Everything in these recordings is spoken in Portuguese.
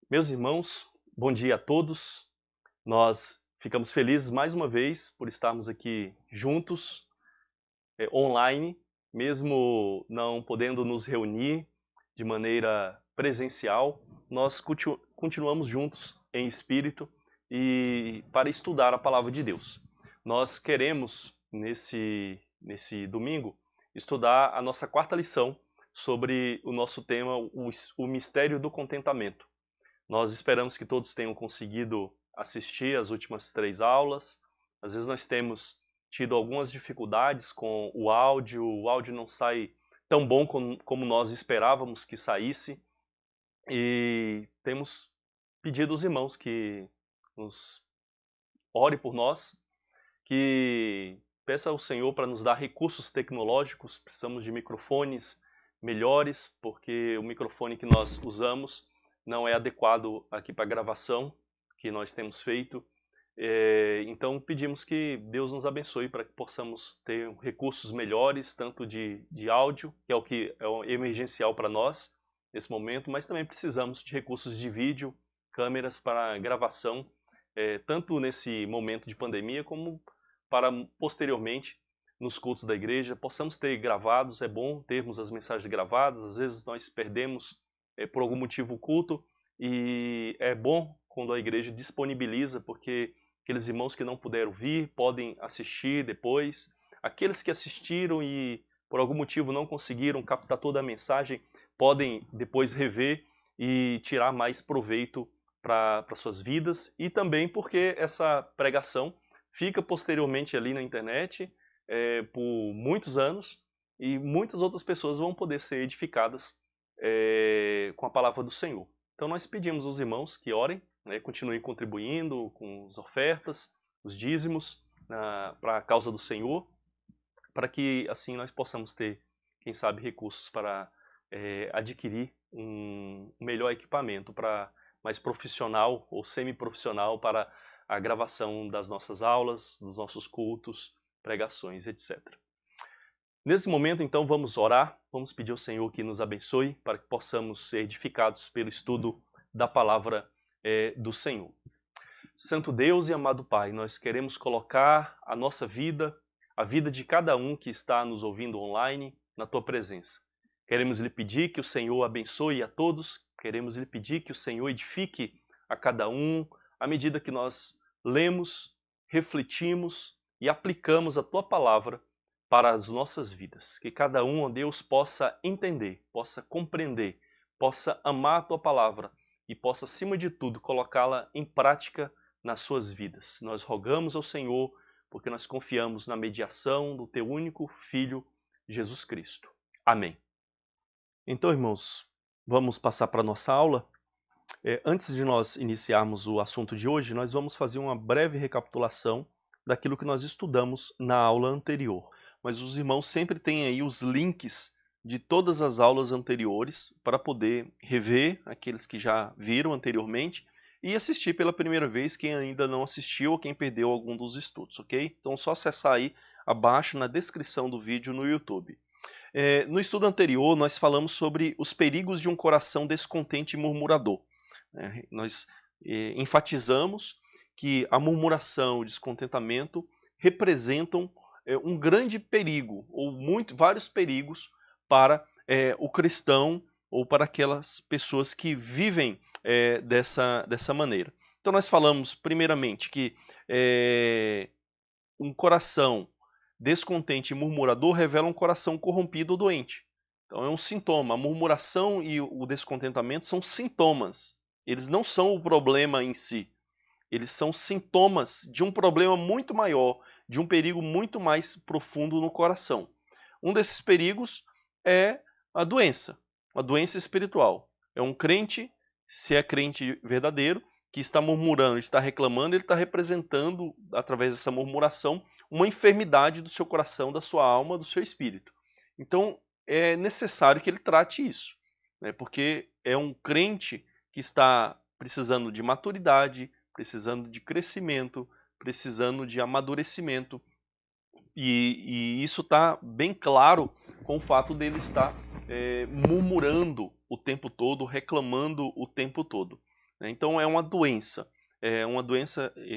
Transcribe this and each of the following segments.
Meus irmãos, bom dia a todos. Nós ficamos felizes mais uma vez por estarmos aqui juntos, online, mesmo não podendo nos reunir de maneira presencial, nós continuamos juntos em espírito e para estudar a palavra de Deus. Nós queremos, nesse domingo, estudar a nossa quarta lição sobre o nosso tema, o mistério do contentamento. Nós esperamos que todos tenham conseguido assistir as últimas 3 aulas. Às vezes nós temos tido algumas dificuldades com o áudio não sai tão bom como nós esperávamos que saísse. E temos pedido aos irmãos que nos ore por nós, que peça ao Senhor para nos dar recursos tecnológicos. Precisamos de microfones melhores, porque o microfone que nós usamos não é adequado aqui para a gravação que nós temos feito. Então pedimos que Deus nos abençoe para que possamos ter recursos melhores, tanto de áudio, que é o que é o emergencial para nós nesse momento, mas também precisamos de recursos de vídeo, câmeras para gravação, tanto nesse momento de pandemia como para posteriormente nos cultos da igreja possamos ter gravados. É bom termos as mensagens gravadas. Às vezes nós perdemos por algum motivo o culto, e é bom quando a igreja disponibiliza, porque aqueles irmãos que não puderam vir podem assistir depois. Aqueles que assistiram e por algum motivo não conseguiram captar toda a mensagem podem depois rever e tirar mais proveito para suas vidas, e também porque essa pregação fica posteriormente ali na internet por muitos anos, e muitas outras pessoas vão poder ser edificadas com a palavra do Senhor. Então nós pedimos aos irmãos que orem, né, continuem contribuindo com as ofertas, os dízimos para a causa do Senhor, para que assim nós possamos ter, quem sabe, recursos para adquirir um melhor equipamento para mais profissional ou semi-profissional para a gravação das nossas aulas, dos nossos cultos, pregações, etc. Nesse momento, então, vamos orar, vamos pedir ao Senhor que nos abençoe para que possamos ser edificados pelo estudo da palavra do Senhor. Santo Deus e amado Pai, nós queremos colocar a nossa vida, a vida de cada um que está nos ouvindo online, na Tua presença. Queremos lhe pedir que o Senhor abençoe a todos, queremos lhe pedir que o Senhor edifique a cada um, à medida que nós lemos, refletimos e aplicamos a Tua palavra para as nossas vidas. Que cada um, ó Deus, possa entender, possa compreender, possa amar a Tua palavra e possa, acima de tudo, colocá-la em prática nas suas vidas. Nós rogamos ao Senhor porque nós confiamos na mediação do Teu único Filho, Jesus Cristo. Amém. Então, irmãos, vamos passar para a nossa aula. Antes de nós iniciarmos o assunto de hoje, nós vamos fazer uma breve recapitulação daquilo que nós estudamos na aula anterior. Mas os irmãos sempre têm aí os links de todas as aulas anteriores para poder rever aqueles que já viram anteriormente e assistir pela primeira vez quem ainda não assistiu ou quem perdeu algum dos estudos, ok? Então é só acessar aí abaixo na descrição do vídeo no YouTube. No estudo anterior, nós falamos sobre os perigos de um coração descontente e murmurador. Nós enfatizamos que a murmuração, o descontentamento representam um grande perigo, ou vários perigos para o cristão ou para aquelas pessoas que vivem dessa maneira. Então nós falamos primeiramente que um coração descontente e murmurador revela um coração corrompido ou doente. Então é um sintoma. A murmuração e o descontentamento são sintomas. Eles não são o problema em si. Eles são sintomas de um problema muito maior, de um perigo muito mais profundo no coração. Um desses perigos é a doença espiritual. É um crente, se é crente verdadeiro, que está murmurando, está reclamando, ele está representando, através dessa murmuração, uma enfermidade do seu coração, da sua alma, do seu espírito. Então, é necessário que ele trate isso, né? Porque é um crente que está precisando de maturidade, precisando de crescimento, precisando de amadurecimento, e isso está bem claro com o fato dele estar murmurando o tempo todo, reclamando o tempo todo. né? Então é uma doença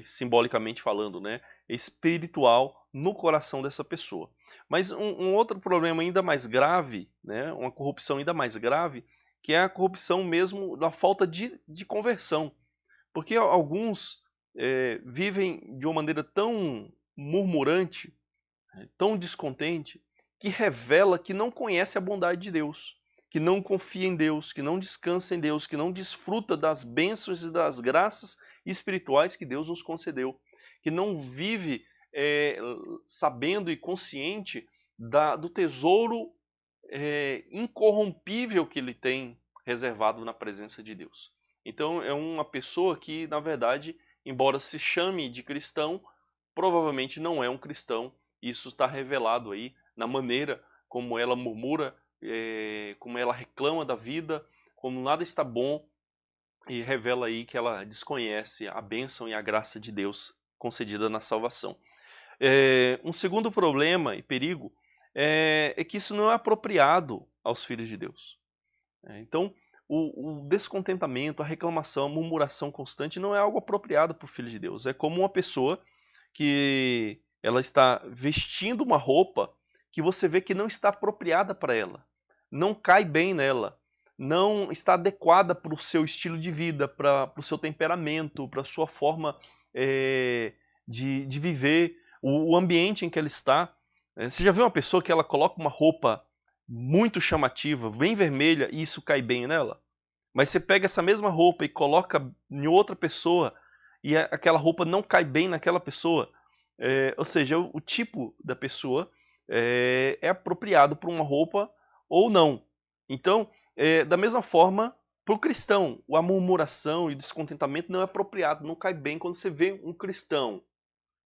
simbolicamente falando, né, espiritual no coração dessa pessoa. Mas um outro problema ainda mais grave, né, uma corrupção ainda mais grave, que é a corrupção mesmo da falta de conversão. Porque alguns vivem de uma maneira tão murmurante, tão descontente, que revela que não conhece a bondade de Deus, que não confia em Deus, que não descansa em Deus, que não desfruta das bênçãos e das graças espirituais que Deus nos concedeu, que não vive sabendo e consciente do tesouro incorrompível que ele tem reservado na presença de Deus. Então é uma pessoa que, na verdade, embora se chame de cristão, provavelmente não é um cristão. Isso está revelado aí na maneira como ela murmura, como ela reclama da vida, como nada está bom, e revela aí que ela desconhece a bênção e a graça de Deus concedida na salvação. Um segundo problema e perigo é que isso não é apropriado aos filhos de Deus. Então, o descontentamento, a reclamação, a murmuração constante não é algo apropriado para o filho de Deus. É como uma pessoa que ela está vestindo uma roupa que você vê que não está apropriada para ela, não cai bem nela, não está adequada para o seu estilo de vida, para o seu temperamento, para a sua forma de viver, o ambiente em que ela está. Você já viu uma pessoa que ela coloca uma roupa muito chamativa, bem vermelha, e isso cai bem nela? Mas você pega essa mesma roupa e coloca em outra pessoa e aquela roupa não cai bem naquela pessoa. Ou seja, o tipo da pessoa é apropriado para uma roupa ou não. Então, da mesma forma, para o cristão, a murmuração e o descontentamento não é apropriado, não cai bem quando você vê um cristão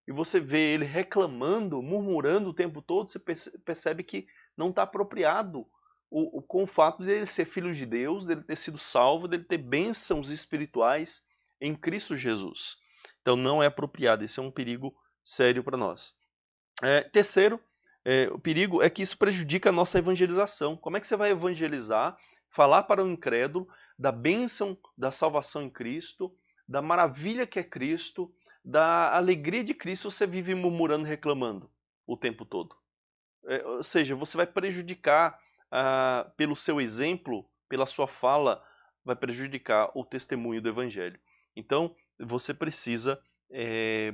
e você vê ele reclamando, murmurando o tempo todo, você percebe que não está apropriado com o fato de ele ser filho de Deus, dele ter sido salvo, dele ter bênçãos espirituais em Cristo Jesus. Então não é apropriado, esse é um perigo sério para nós. Terceiro, o perigo é que isso prejudica a nossa evangelização. Como é que você vai evangelizar, falar para o incrédulo da bênção da salvação em Cristo, da maravilha que é Cristo, da alegria de Cristo, você vive murmurando, reclamando o tempo todo? Ou seja, você vai prejudicar, pelo seu exemplo, pela sua fala, vai prejudicar o testemunho do Evangelho. Então, você precisa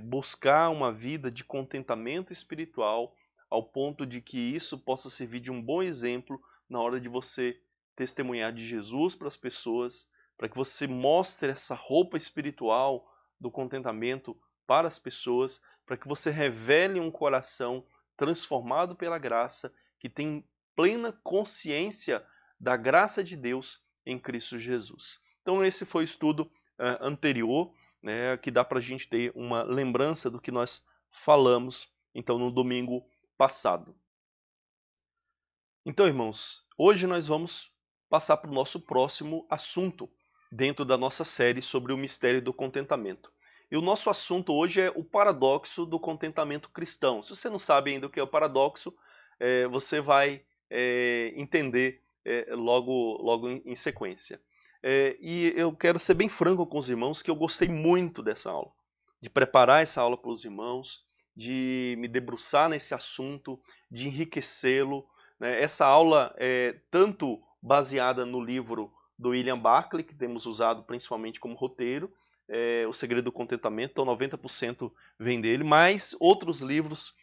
buscar uma vida de contentamento espiritual, ao ponto de que isso possa servir de um bom exemplo na hora de você testemunhar de Jesus para as pessoas, para que você mostre essa roupa espiritual do contentamento para as pessoas, para que você revele um coração transformado pela graça, que tem plena consciência da graça de Deus em Cristo Jesus. Então esse foi o estudo anterior, né, que dá para a gente ter uma lembrança do que nós falamos então no domingo passado. Então, irmãos, hoje nós vamos passar para o nosso próximo assunto dentro da nossa série sobre o mistério do contentamento. E o nosso assunto hoje é o paradoxo do contentamento cristão. Se você não sabe ainda o que é o paradoxo, você vai entender logo em sequência. E eu quero ser bem franco com os irmãos que eu gostei muito dessa aula, de preparar essa aula para os irmãos, de me debruçar nesse assunto, de enriquecê-lo. Né? Essa aula é tanto baseada no livro do William Barclay, que temos usado principalmente como roteiro, O Segredo do Contentamento, então 90% vem dele, mas outros livros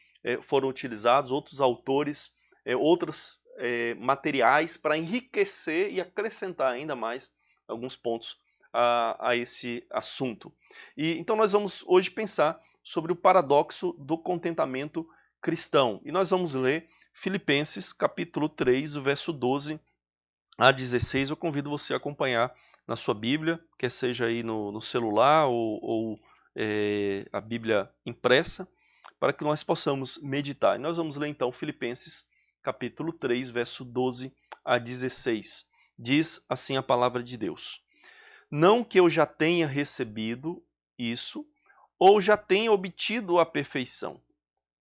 foram utilizados, outros autores, outros materiais para enriquecer e acrescentar ainda mais alguns pontos a esse assunto. Então nós vamos hoje pensar sobre o paradoxo do contentamento cristão. E nós vamos ler Filipenses capítulo 3, o verso 12 a 16. Eu convido você a acompanhar na sua Bíblia, quer seja aí no celular ou a Bíblia impressa, para que nós possamos meditar. E nós vamos ler então Filipenses capítulo 3, verso 12 a 16. Diz assim a palavra de Deus: Não que eu já tenha recebido isso, ou já tenha obtido a perfeição,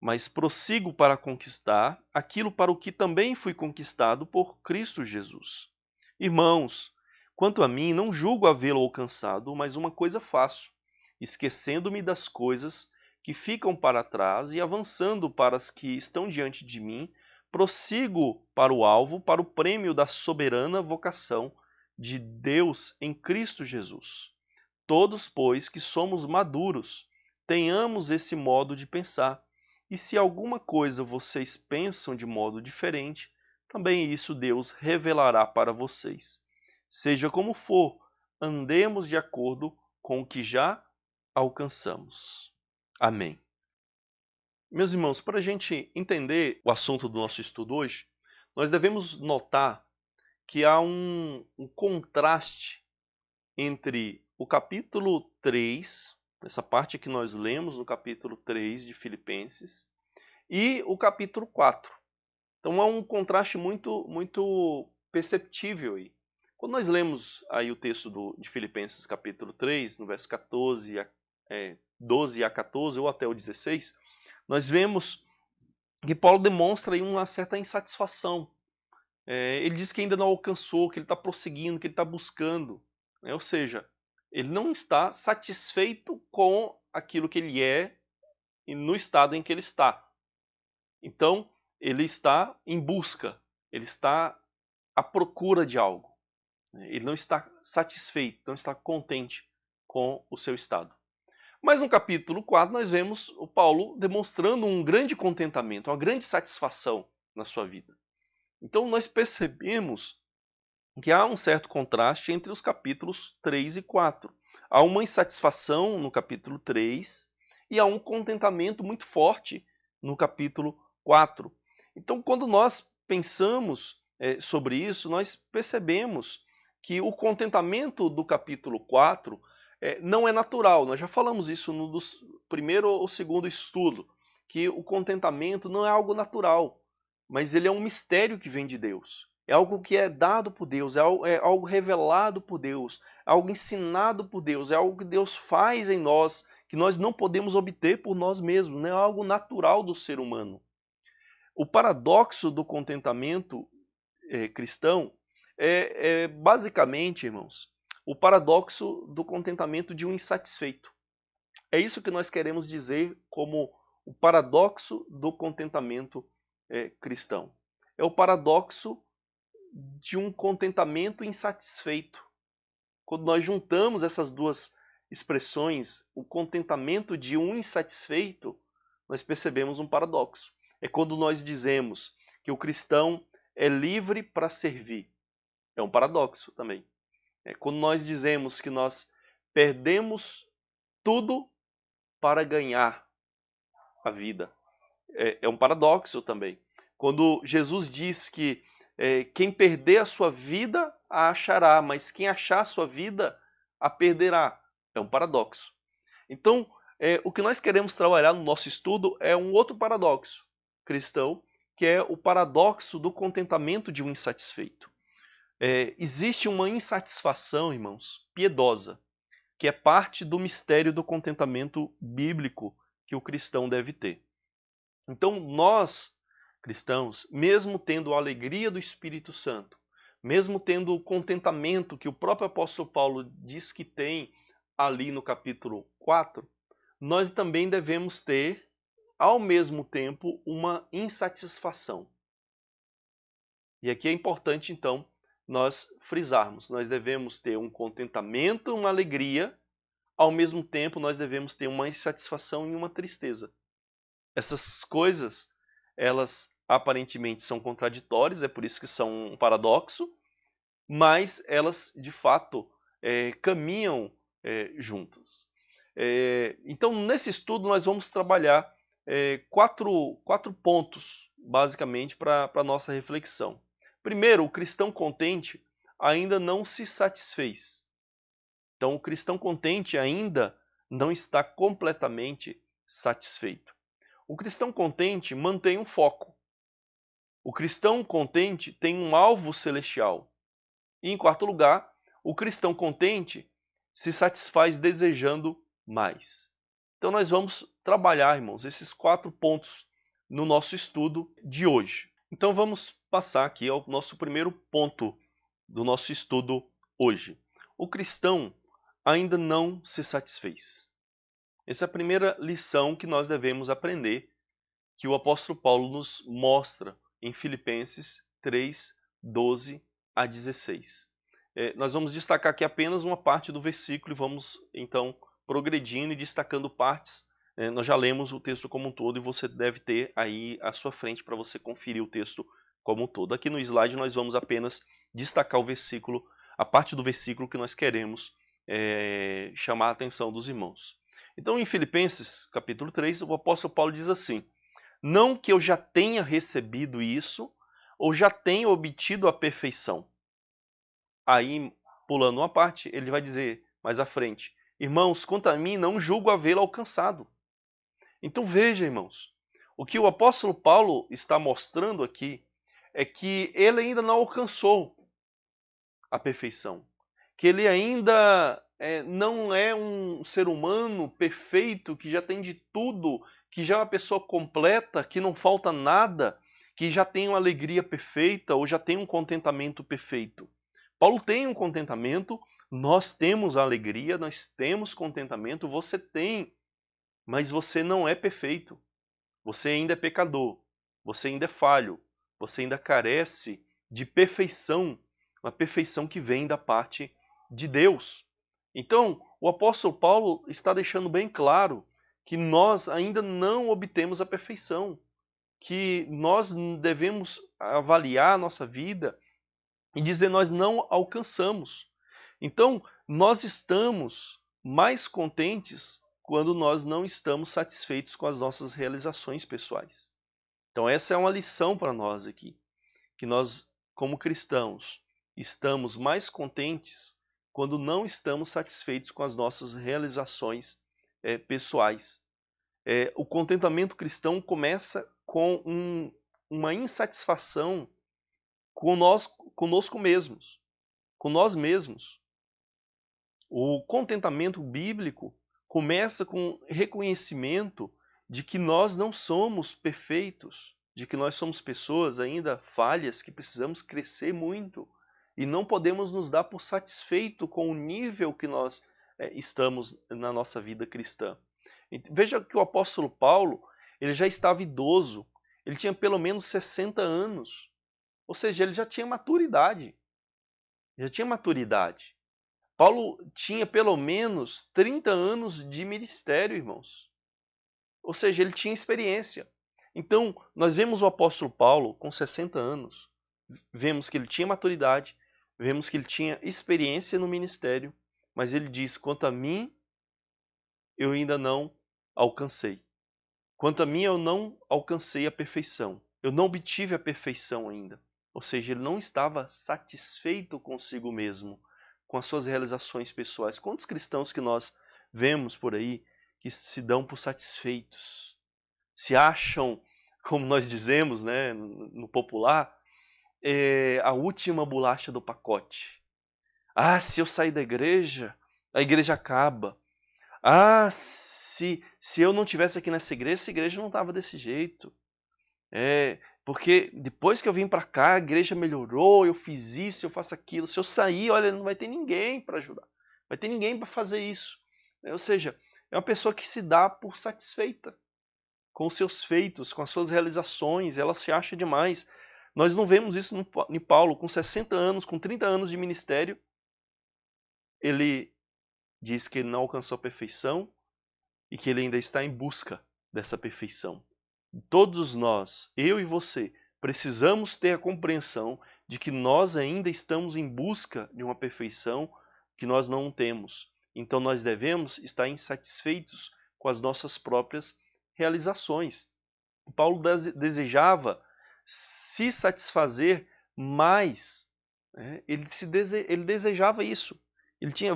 mas prossigo para conquistar aquilo para o que também fui conquistado por Cristo Jesus. Irmãos, Quanto a mim, não julgo havê-lo alcançado, mas uma coisa faço, esquecendo-me das coisas que ficam para trás e avançando para as que estão diante de mim, prossigo para o alvo, para o prêmio da soberana vocação de Deus em Cristo Jesus. Todos, pois, que somos maduros, tenhamos esse modo de pensar. E se alguma coisa vocês pensam de modo diferente, também isso Deus revelará para vocês. Seja como for, andemos de acordo com o que já alcançamos. Amém. Meus irmãos, para a gente entender o assunto do nosso estudo hoje, nós devemos notar que há um contraste entre o capítulo 3, essa parte que nós lemos no capítulo 3 de Filipenses, e o capítulo 4. Então há um contraste muito perceptível aí. Quando nós lemos aí o texto de Filipenses capítulo 3, no verso 12 a 14 ou até o 16, nós vemos que Paulo demonstra aí uma certa insatisfação. Ele diz que ainda não alcançou, que ele está prosseguindo, que ele está buscando. Ou seja, ele não está satisfeito com aquilo que ele é e no estado em que ele está. Então, ele está em busca, ele está à procura de algo. Ele não está satisfeito, não está contente com o seu estado. Mas no capítulo 4 nós vemos o Paulo demonstrando um grande contentamento, uma grande satisfação na sua vida. Então nós percebemos que há um certo contraste entre os capítulos 3 e 4. Há uma insatisfação no capítulo 3 e há um contentamento muito forte no capítulo 4. Então, quando nós pensamos sobre isso, nós percebemos que o contentamento do capítulo 4 não é natural. Nós já falamos isso no primeiro ou segundo estudo, que o contentamento não é algo natural, mas ele é um mistério que vem de Deus. É algo que é dado por Deus, é algo revelado por Deus, é algo ensinado por Deus, é algo que Deus faz em nós, que nós não podemos obter por nós mesmos, não é algo natural do ser humano. O paradoxo do contentamento cristão é basicamente, irmãos, o paradoxo do contentamento de um insatisfeito. É isso que nós queremos dizer como o paradoxo do contentamento cristão. É o paradoxo de um contentamento insatisfeito. Quando nós juntamos essas duas expressões, o contentamento de um insatisfeito, nós percebemos um paradoxo. É quando nós dizemos que o cristão é livre para servir. É um paradoxo também. É quando nós dizemos que nós perdemos tudo para ganhar a vida. É um paradoxo também. Quando Jesus diz que quem perder a sua vida a achará, mas quem achar a sua vida a perderá. É um paradoxo. Então, o que nós queremos trabalhar no nosso estudo é um outro paradoxo cristão, que é o paradoxo do contentamento de um insatisfeito. Existe uma insatisfação, irmãos, piedosa, que é parte do mistério do contentamento bíblico que o cristão deve ter. Então, nós, cristãos, mesmo tendo a alegria do Espírito Santo, mesmo tendo o contentamento que o próprio apóstolo Paulo diz que tem ali no capítulo 4, nós também devemos ter, ao mesmo tempo, uma insatisfação. E aqui é importante, então, nós frisarmos. Nós devemos ter um contentamento, uma alegria, ao mesmo tempo nós devemos ter uma insatisfação e uma tristeza. Essas coisas, elas aparentemente são contraditórias, é por isso que são um paradoxo, mas elas, de fato, caminham juntas. Então, nesse estudo, nós vamos trabalhar quatro pontos, basicamente, para a nossa reflexão. Primeiro, o cristão contente ainda não se satisfez. Então, o cristão contente ainda não está completamente satisfeito. O cristão contente mantém um foco. O cristão contente tem um alvo celestial. E, em quarto lugar, o cristão contente se satisfaz desejando mais. Então, nós vamos trabalhar, irmãos, esses 4 pontos no nosso estudo de hoje. Então, vamos passar aqui ao nosso primeiro ponto do nosso estudo hoje. O cristão ainda não se satisfez. Essa é a primeira lição que nós devemos aprender, que o apóstolo Paulo nos mostra em Filipenses 3, 12 a 16. Nós vamos destacar aqui apenas uma parte do versículo e vamos então progredindo e destacando partes. Nós já lemos o texto como um todo e você deve ter aí à sua frente para você conferir o texto como um todo. Aqui no slide nós vamos apenas destacar o versículo, a parte do versículo que nós queremos chamar a atenção dos irmãos. Então em Filipenses capítulo 3, o apóstolo Paulo diz assim: não que eu já tenha recebido isso ou já tenha obtido a perfeição. Aí, pulando uma parte, ele vai dizer mais à frente: irmãos, quanto a mim, não julgo havê-lo alcançado. Então veja, irmãos, o que o apóstolo Paulo está mostrando aqui é que ele ainda não alcançou a perfeição, que ele ainda não é um ser humano perfeito, que já tem de tudo, que já é uma pessoa completa, que não falta nada, que já tem uma alegria perfeita ou já tem um contentamento perfeito. Paulo tem um contentamento, nós temos alegria, nós temos contentamento, você tem, mas você não é perfeito. Você ainda é pecador, você ainda é falho, você ainda carece de perfeição, uma perfeição que vem da parte de Deus. Então, o apóstolo Paulo está deixando bem claro que nós ainda não obtemos a perfeição, que nós devemos avaliar a nossa vida e dizer nós não alcançamos. Então, nós estamos mais contentes quando nós não estamos satisfeitos com as nossas realizações pessoais. Então essa é uma lição para nós aqui, que nós, como cristãos, estamos mais contentes quando não estamos satisfeitos com as nossas realizações pessoais. O contentamento cristão começa com uma insatisfação conosco mesmos, com nós mesmos. O contentamento bíblico começa com reconhecimento de que nós não somos perfeitos, de que nós somos pessoas ainda falhas, que precisamos crescer muito e não podemos nos dar por satisfeito com o nível que nós estamos na nossa vida cristã. Veja que o apóstolo Paulo, ele já estava idoso, ele tinha pelo menos 60 anos, ou seja, ele já tinha maturidade. Paulo tinha pelo menos 30 anos de ministério, irmãos. Ou seja, ele tinha experiência. Então, nós vemos o apóstolo Paulo com 60 anos, vemos que ele tinha maturidade, vemos que ele tinha experiência no ministério, mas ele diz: quanto a mim, eu ainda não alcancei. Quanto a mim, eu não alcancei a perfeição. Eu não obtive a perfeição ainda. Ou seja, ele não estava satisfeito consigo mesmo, com as suas realizações pessoais. Quantos cristãos que nós vemos por aí que se dão por satisfeitos, se acham, como nós dizemos, né, no popular, a última bolacha do pacote. Ah, se eu sair da igreja, a igreja acaba. Ah, se eu não tivesse aqui nessa igreja, essa igreja não estava desse jeito. Porque depois que eu vim para cá, a igreja melhorou, eu fiz isso, eu faço aquilo. Se eu sair, olha, não vai ter ninguém para ajudar. Não vai ter ninguém para fazer isso. Ou seja, é uma pessoa que se dá por satisfeita com os seus feitos, com as suas realizações, ela se acha demais. Nós não vemos isso em Paulo, com 60 anos, com 30 anos de ministério, ele diz que ele não alcançou a perfeição e que ele ainda está em busca dessa perfeição. Todos nós, eu e você, precisamos ter a compreensão de que nós ainda estamos em busca de uma perfeição que nós não temos. Então nós devemos estar insatisfeitos com as nossas próprias realizações. Paulo desejava se satisfazer mais, né? Ele desejava isso.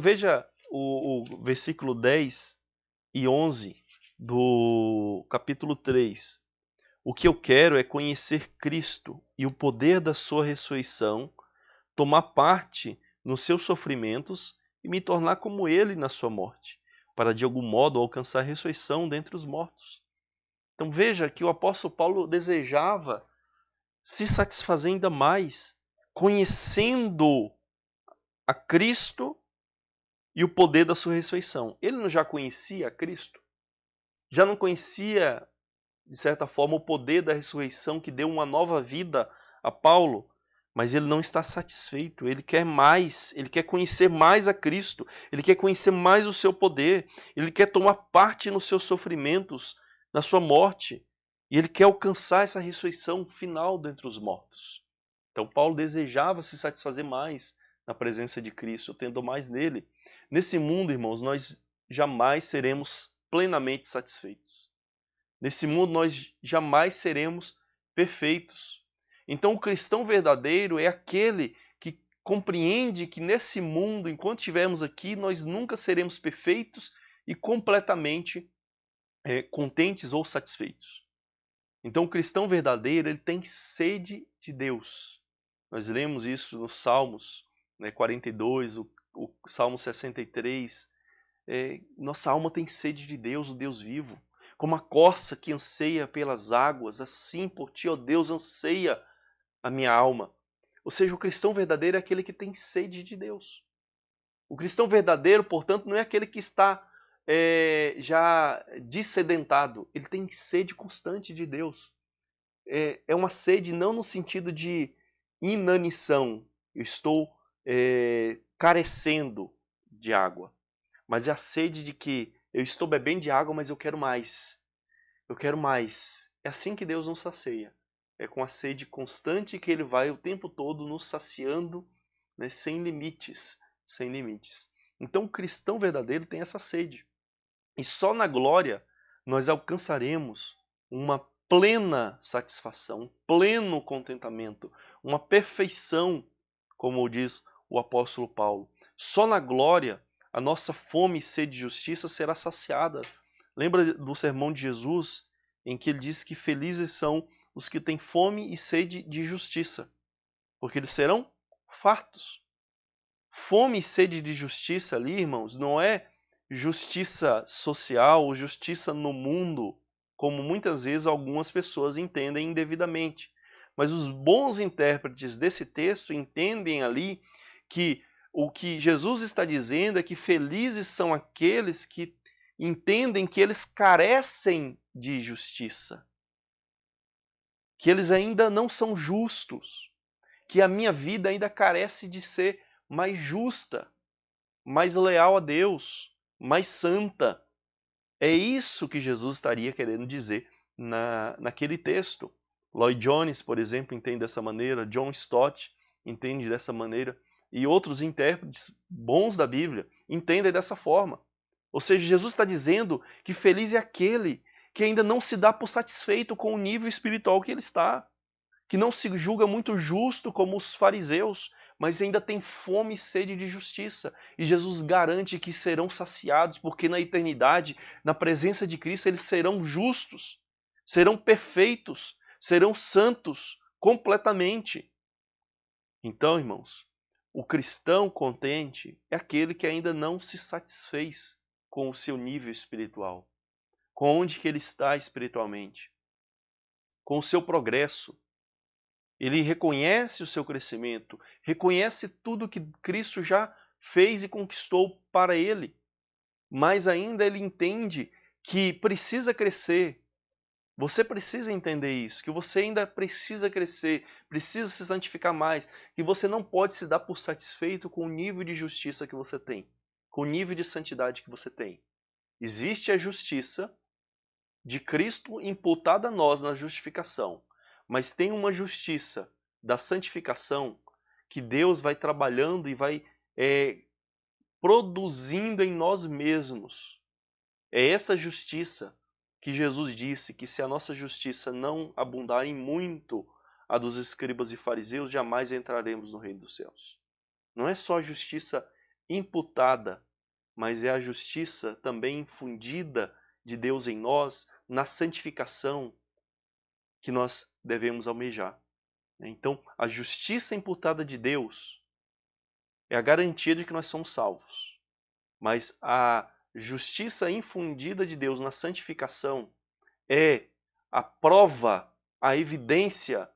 Veja o versículo 10 e 11 do capítulo 3. O que eu quero é conhecer Cristo e o poder da sua ressurreição, tomar parte nos seus sofrimentos e me tornar como ele na sua morte, para de algum modo alcançar a ressurreição dentre os mortos. Então veja que o apóstolo Paulo desejava se satisfazer ainda mais, conhecendo a Cristo e o poder da sua ressurreição. Ele não já conhecia a Cristo? Já não conhecia, de certa forma, o poder da ressurreição que deu uma nova vida a Paulo? Mas ele não está satisfeito, ele quer mais, ele quer conhecer mais a Cristo, ele quer conhecer mais o seu poder, ele quer tomar parte nos seus sofrimentos, na sua morte, e ele quer alcançar essa ressurreição final dentre os mortos. Então Paulo desejava se satisfazer mais na presença de Cristo, tendo mais nele. Nesse mundo, irmãos, nós jamais seremos plenamente satisfeitos. Nesse mundo nós jamais seremos perfeitos. Então o cristão verdadeiro é aquele que compreende que nesse mundo, enquanto estivermos aqui, nós nunca seremos perfeitos e completamente contentes ou satisfeitos. Então o cristão verdadeiro, ele tem sede de Deus. Nós lemos isso nos Salmos 42, o Salmo 63. Nossa alma tem sede de Deus, o Deus vivo. Como a corça que anseia pelas águas, assim por ti, ó Deus, anseia a minha alma. Ou seja, o cristão verdadeiro é aquele que tem sede de Deus. O cristão verdadeiro, portanto, não é aquele que está já dessedentado. Ele tem sede constante de Deus. É uma sede não no sentido de inanição. Eu estou carecendo de água. Mas é a sede de que eu estou bebendo de água, mas eu quero mais. Eu quero mais. É assim que Deus nos sacia. É com a sede constante que Ele vai o tempo todo nos saciando, sem limites. Sem limites. Então o cristão verdadeiro tem essa sede. E só na glória nós alcançaremos uma plena satisfação, um pleno contentamento, uma perfeição, como diz o apóstolo Paulo. Só na glória a nossa fome e sede de justiça será saciada. Lembra do sermão de Jesus, em que ele diz que felizes são os que têm fome e sede de justiça, porque eles serão fartos. Fome e sede de justiça ali, irmãos, não é justiça social ou justiça no mundo, como muitas vezes algumas pessoas entendem indevidamente. Mas os bons intérpretes desse texto entendem ali que o que Jesus está dizendo é que felizes são aqueles que entendem que eles carecem de justiça, que eles ainda não são justos, que a minha vida ainda carece de ser mais justa, mais leal a Deus, mais santa. É isso que Jesus estaria querendo dizer naquele texto. Lloyd Jones, por exemplo, entende dessa maneira, John Stott entende dessa maneira, e outros intérpretes bons da Bíblia entendem dessa forma. Ou seja, Jesus está dizendo que feliz é aquele que ainda não se dá por satisfeito com o nível espiritual que ele está, que não se julga muito justo como os fariseus, mas ainda tem fome e sede de justiça. E Jesus garante que serão saciados, porque na eternidade, na presença de Cristo, eles serão justos, serão perfeitos, serão santos completamente. Então, irmãos, o cristão contente é aquele que ainda não se satisfez com o seu nível espiritual, com onde que ele está espiritualmente, com o seu progresso. Ele reconhece o seu crescimento, reconhece tudo que Cristo já fez e conquistou para ele, mas ainda ele entende que precisa crescer. Você precisa entender isso, que você ainda precisa crescer, precisa se santificar mais, que você não pode se dar por satisfeito com o nível de justiça que você tem, com o nível de santidade que você tem. Existe a justiça de Cristo imputada a nós na justificação, mas tem uma justiça da santificação que Deus vai trabalhando e vai produzindo em nós mesmos. É essa justiça que Jesus disse que se a nossa justiça não abundar em muito a dos escribas e fariseus, jamais entraremos no reino dos céus. Não é só a justiça imputada, mas é a justiça também infundida de Deus em nós, na santificação que nós devemos almejar. Então, a justiça imputada de Deus é a garantia de que nós somos salvos. Mas a justiça infundida de Deus na santificação é a prova, a evidência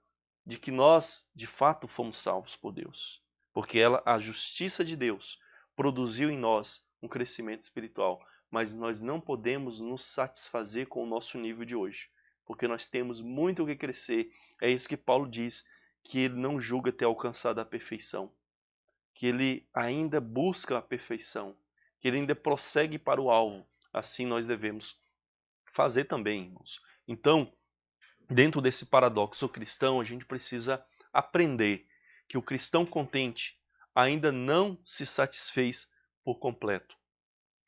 de que nós, de fato, fomos salvos por Deus. porque a justiça de Deus, produziu em nós um crescimento espiritual. Mas nós não podemos nos satisfazer com o nosso nível de hoje, porque nós temos muito o que crescer. É isso que Paulo diz, que ele não julga ter alcançado a perfeição, que ele ainda busca a perfeição, que ele ainda prossegue para o alvo. Assim nós devemos fazer também, irmãos. Então, dentro desse paradoxo cristão, a gente precisa aprender que o cristão contente ainda não se satisfez por completo,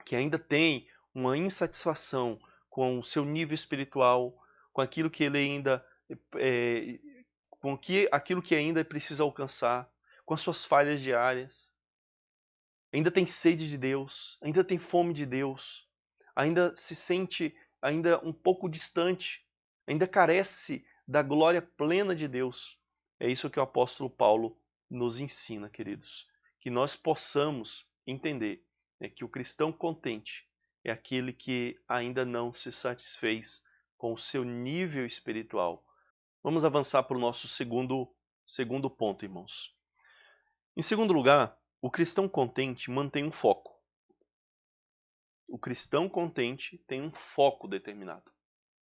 que ainda tem uma insatisfação com o seu nível espiritual, com aquilo que ele ainda aquilo que ainda precisa alcançar, com as suas falhas diárias. Ainda tem sede de Deus, ainda tem fome de Deus, ainda se sente ainda um pouco distante, ainda carece da glória plena de Deus. É isso que o apóstolo Paulo nos ensina, queridos, que nós possamos entender, né, que o cristão contente é aquele que ainda não se satisfez com o seu nível espiritual. Vamos avançar para o nosso segundo ponto, irmãos. Em segundo lugar, o cristão contente mantém um foco. O cristão contente tem um foco determinado.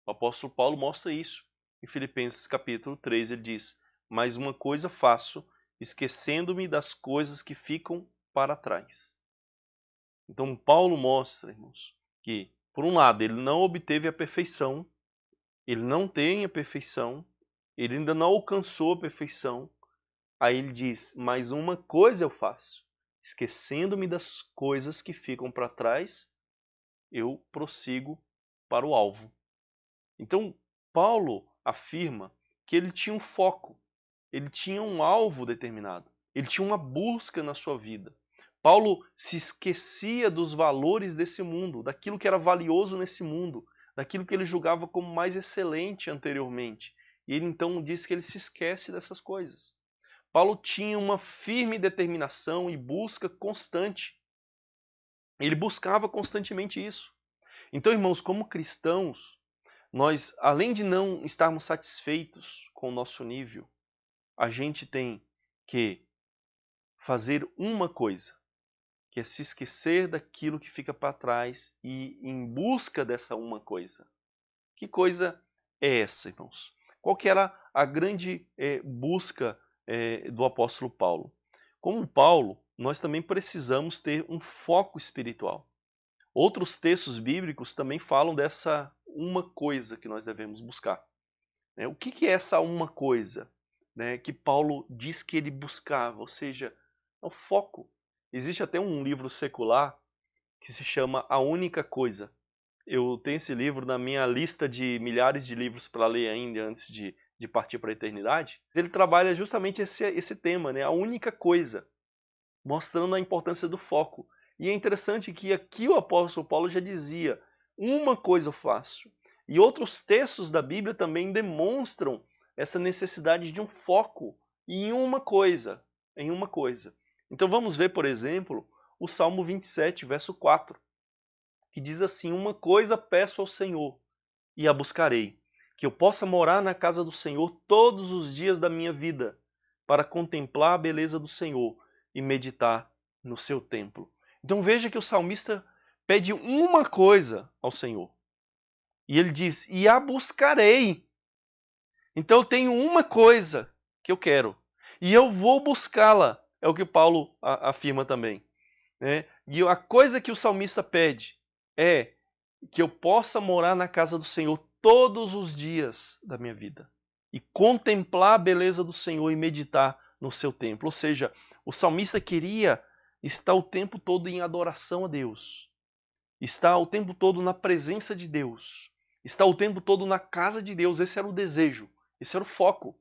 O apóstolo Paulo mostra isso. Em Filipenses capítulo 3, ele diz: "Mas uma coisa faço, esquecendo-me das coisas que ficam para trás." Então Paulo mostra, irmãos, que, por um lado, ele não obteve a perfeição, ele não tem a perfeição, ele ainda não alcançou a perfeição. Aí ele diz: "Mas uma coisa eu faço, esquecendo-me das coisas que ficam para trás, eu prossigo para o alvo." Então, Paulo afirma que ele tinha um foco, ele tinha um alvo determinado, ele tinha uma busca na sua vida. Paulo se esquecia dos valores desse mundo, daquilo que era valioso nesse mundo, daquilo que ele julgava como mais excelente anteriormente. E ele então diz que ele se esquece dessas coisas. Paulo tinha uma firme determinação e busca constante. Ele buscava constantemente isso. Então, irmãos, como cristãos, nós, além de não estarmos satisfeitos com o nosso nível, a gente tem que fazer uma coisa, que é se esquecer daquilo que fica para trás e ir em busca dessa uma coisa. Que coisa é essa, irmãos? Qual que era a grande busca do apóstolo Paulo? Como Paulo, nós também precisamos ter um foco espiritual. Outros textos bíblicos também falam dessa uma coisa que nós devemos buscar. O que é essa uma coisa, né, que Paulo diz que ele buscava? Ou seja, é o foco. Existe até um livro secular que se chama A Única Coisa. Eu tenho esse livro na minha lista de milhares de livros para ler ainda antes de partir para a eternidade. Ele trabalha justamente esse tema, né? A única coisa, mostrando a importância do foco. E é interessante que aqui o apóstolo Paulo já dizia: uma coisa eu faço. E outros textos da Bíblia também demonstram essa necessidade de um foco em uma coisa, em uma coisa. Então vamos ver, por exemplo, o Salmo 27, verso 4, que diz assim: "Uma coisa peço ao Senhor, e a buscarei, que eu possa morar na casa do Senhor todos os dias da minha vida, para contemplar a beleza do Senhor e meditar no seu templo." Então veja que o salmista pede uma coisa ao Senhor. E ele diz: "E a buscarei." Então eu tenho uma coisa que eu quero, e eu vou buscá-la. É o que Paulo afirma também, né? E a coisa que o salmista pede é que eu possa morar na casa do Senhor todos os dias da minha vida e contemplar a beleza do Senhor e meditar no seu templo. Ou seja, o salmista queria estar o tempo todo em adoração a Deus, estar o tempo todo na presença de Deus, estar o tempo todo na casa de Deus. Esse era o desejo, esse era o foco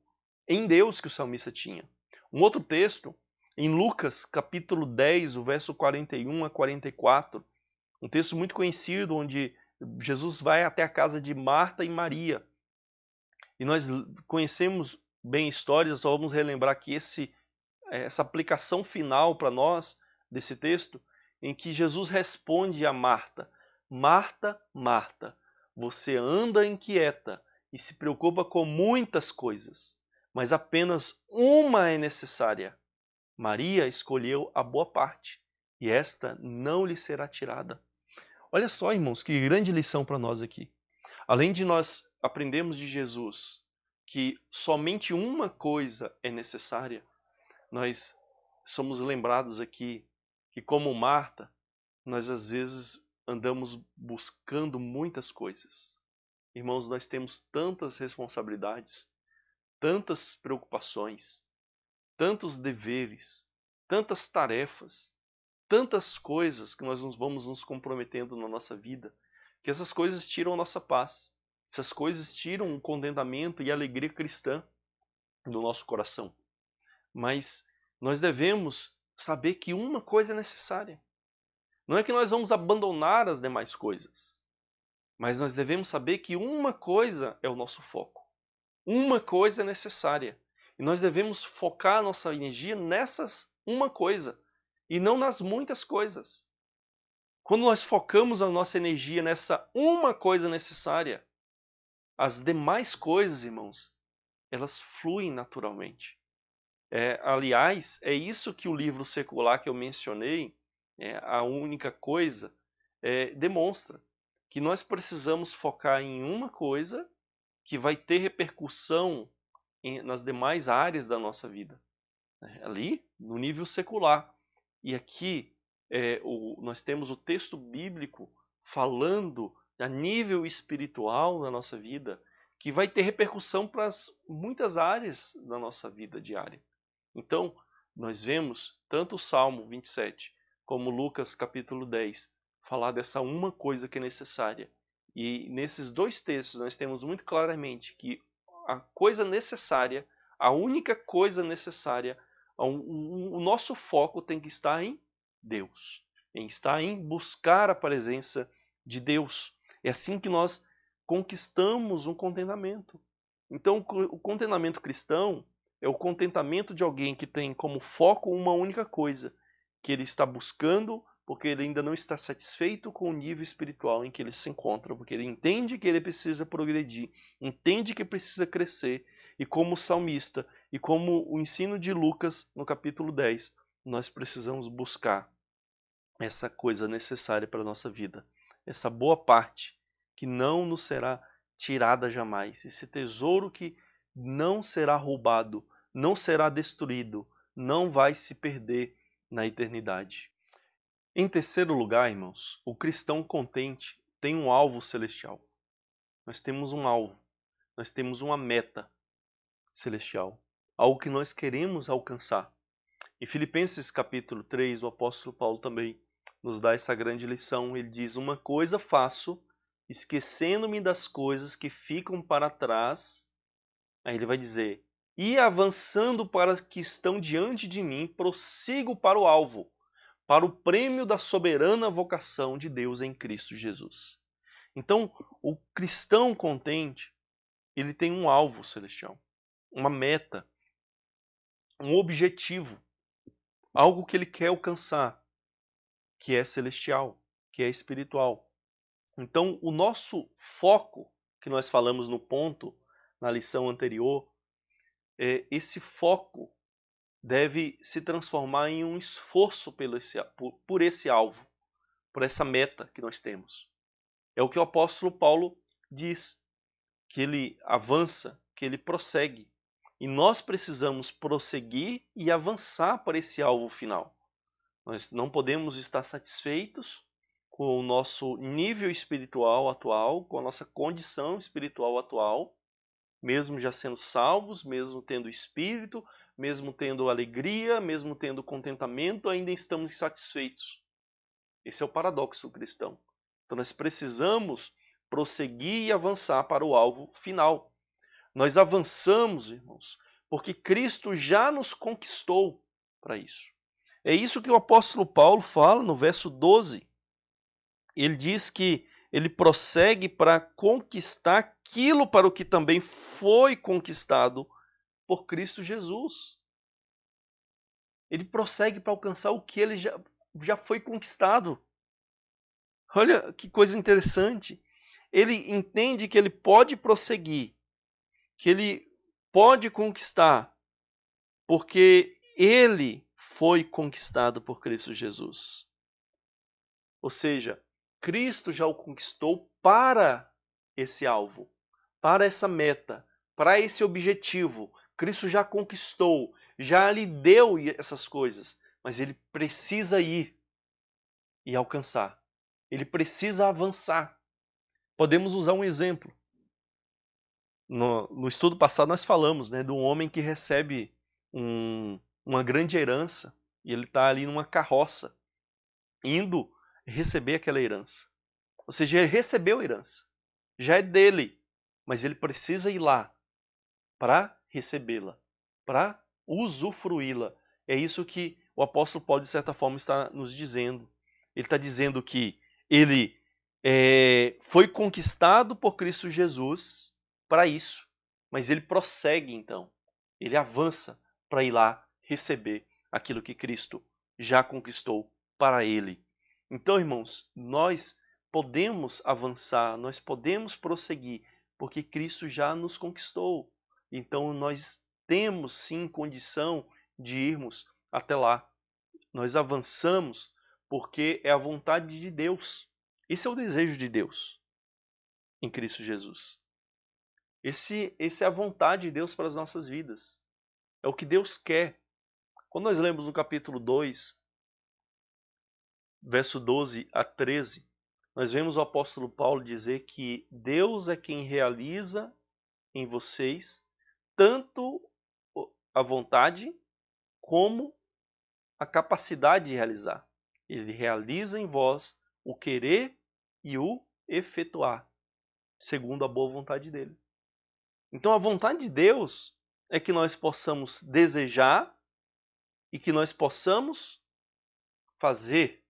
em Deus que o salmista tinha. Um outro texto, em Lucas capítulo 10, o verso 41 a 44, um texto muito conhecido, onde Jesus vai até a casa de Marta e Maria. E nós conhecemos bem a história, só vamos relembrar que essa aplicação final para nós desse texto, em que Jesus responde a Marta: "Marta, Marta, você anda inquieta e se preocupa com muitas coisas, mas apenas uma é necessária. Maria escolheu a boa parte, e esta não lhe será tirada. Olha só, irmãos, que grande lição para nós aqui. Além de nós aprendermos de Jesus que somente uma coisa é necessária, nós somos lembrados aqui que, como Marta, nós às vezes andamos buscando muitas coisas. Irmãos, nós temos tantas responsabilidades, tantas preocupações, tantos deveres, tantas tarefas, tantas coisas que nós vamos nos comprometendo na nossa vida, que essas coisas tiram a nossa paz. Essas coisas tiram o contentamento e a alegria cristã do nosso coração. Mas nós devemos saber que uma coisa é necessária. Não é que nós vamos abandonar as demais coisas, mas nós devemos saber que uma coisa é o nosso foco. Uma coisa é necessária. E nós devemos focar a nossa energia nessa uma coisa e não nas muitas coisas. Quando nós focamos a nossa energia nessa uma coisa necessária, as demais coisas, irmãos, elas fluem naturalmente. Aliás, é isso que o livro secular que eu mencionei, a única coisa, demonstra. Que nós precisamos focar em uma coisa que vai ter repercussão nas demais áreas da nossa vida. Ali, no nível secular. E aqui, nós temos o texto bíblico falando a nível espiritual na nossa vida, que vai ter repercussão para muitas áreas da nossa vida diária. Então, nós vemos tanto o Salmo 27 como Lucas capítulo 10 falar dessa uma coisa que é necessária. E nesses dois textos nós temos muito claramente que a coisa necessária, a única coisa necessária, o nosso foco tem que estar em Deus, em estar em buscar a presença de Deus. É assim que nós conquistamos um contentamento. Então, o contentamento cristão é o contentamento de alguém que tem como foco uma única coisa, que ele está buscando porque ele ainda não está satisfeito com o nível espiritual em que ele se encontra, porque ele entende que ele precisa progredir, entende que precisa crescer, e como salmista, e como o ensino de Lucas no capítulo 10, nós precisamos buscar essa coisa necessária para a nossa vida, essa boa parte que não nos será tirada jamais, esse tesouro que não será roubado, não será destruído, não vai se perder na eternidade. Em terceiro lugar, irmãos, o cristão contente tem um alvo celestial. Nós temos um alvo, nós temos uma meta celestial, algo que nós queremos alcançar. Em Filipenses capítulo 3, o apóstolo Paulo também nos dá essa grande lição. Ele diz: uma coisa faço, esquecendo-me das coisas que ficam para trás. Aí ele vai dizer: e avançando para as que estão diante de mim, prossigo para o alvo, para o prêmio da soberana vocação de Deus em Cristo Jesus. Então, o cristão contente, ele tem um alvo celestial, uma meta, um objetivo, algo que ele quer alcançar, que é celestial, que é espiritual. Então, o nosso foco, que nós falamos no ponto, na lição anterior, esse foco deve se transformar em um esforço por esse alvo, por essa meta que nós temos. É o que o apóstolo Paulo diz, que ele avança, que ele prossegue. E nós precisamos prosseguir e avançar para esse alvo final. Nós não podemos estar satisfeitos com o nosso nível espiritual atual, com a nossa condição espiritual atual, mesmo já sendo salvos, mesmo tendo espírito, mesmo tendo alegria, mesmo tendo contentamento, ainda estamos insatisfeitos. Esse é o paradoxo cristão. Então nós precisamos prosseguir e avançar para o alvo final. Nós avançamos, irmãos, porque Cristo já nos conquistou para isso. É isso que o apóstolo Paulo fala no verso 12. Ele diz que ele prossegue para conquistar aquilo para o que também foi conquistado por Cristo Jesus. Ele prossegue para alcançar o que ele já foi conquistado. Olha que coisa interessante. Ele entende que ele pode prosseguir, que ele pode conquistar, porque ele foi conquistado por Cristo Jesus. Ou seja, Cristo já o conquistou para esse alvo, para essa meta, para esse objetivo. Cristo já conquistou, já lhe deu essas coisas, mas ele precisa ir e alcançar. Ele precisa avançar. Podemos usar um exemplo. No estudo passado nós falamos, né, de um homem que recebe uma grande herança e ele está ali numa carroça, indo receber aquela herança. Ou seja, ele recebeu a herança, já é dele, mas ele precisa ir lá para recebê-la, para usufruí-la. É isso que o apóstolo Paulo, de certa forma, está nos dizendo. Ele está dizendo que ele foi conquistado por Cristo Jesus para isso, mas ele prossegue então, ele avança para ir lá receber aquilo que Cristo já conquistou para ele. Então, irmãos, nós podemos avançar, nós podemos prosseguir, porque Cristo já nos conquistou. Então, nós temos sim condição de irmos até lá. Nós avançamos porque é a vontade de Deus. Esse é o desejo de Deus em Cristo Jesus. Esse é a vontade de Deus para as nossas vidas. É o que Deus quer. Quando nós lemos no capítulo 2, verso 12 a 13, nós vemos o apóstolo Paulo dizer que Deus é quem realiza em vocês tanto a vontade como a capacidade de realizar. Ele realiza em vós o querer e o efetuar, segundo a boa vontade dele. Então a vontade de Deus é que nós possamos desejar e que nós possamos fazer,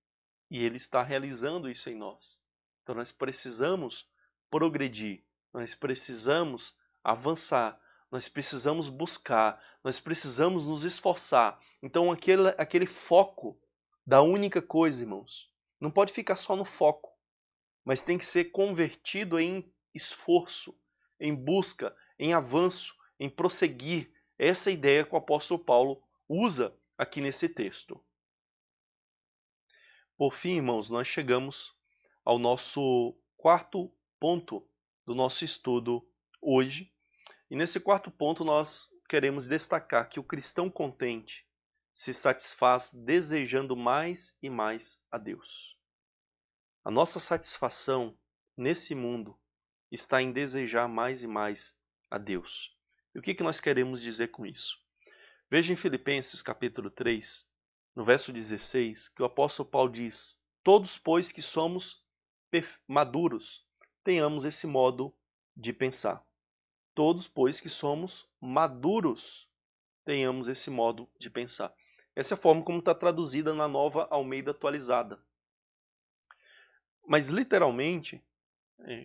e ele está realizando isso em nós. Então nós precisamos progredir, nós precisamos avançar, nós precisamos buscar, nós precisamos nos esforçar. Então aquele foco da única coisa, irmãos, não pode ficar só no foco, mas tem que ser convertido em esforço, em busca, em avanço, em prosseguir. Essa é a ideia que o apóstolo Paulo usa aqui nesse texto. Por fim, irmãos, nós chegamos ao nosso quarto ponto do nosso estudo hoje. E nesse quarto ponto nós queremos destacar que o cristão contente se satisfaz desejando mais e mais a Deus. A nossa satisfação nesse mundo está em desejar mais e mais a Deus. E o que nós queremos dizer com isso? Veja em Filipenses capítulo 3, no verso 16, que o apóstolo Paulo diz: todos, pois, que somos maduros, tenhamos esse modo de pensar. Todos, pois, que somos maduros, tenhamos esse modo de pensar. Essa é a forma como está traduzida na Nova Almeida Atualizada. Mas, literalmente,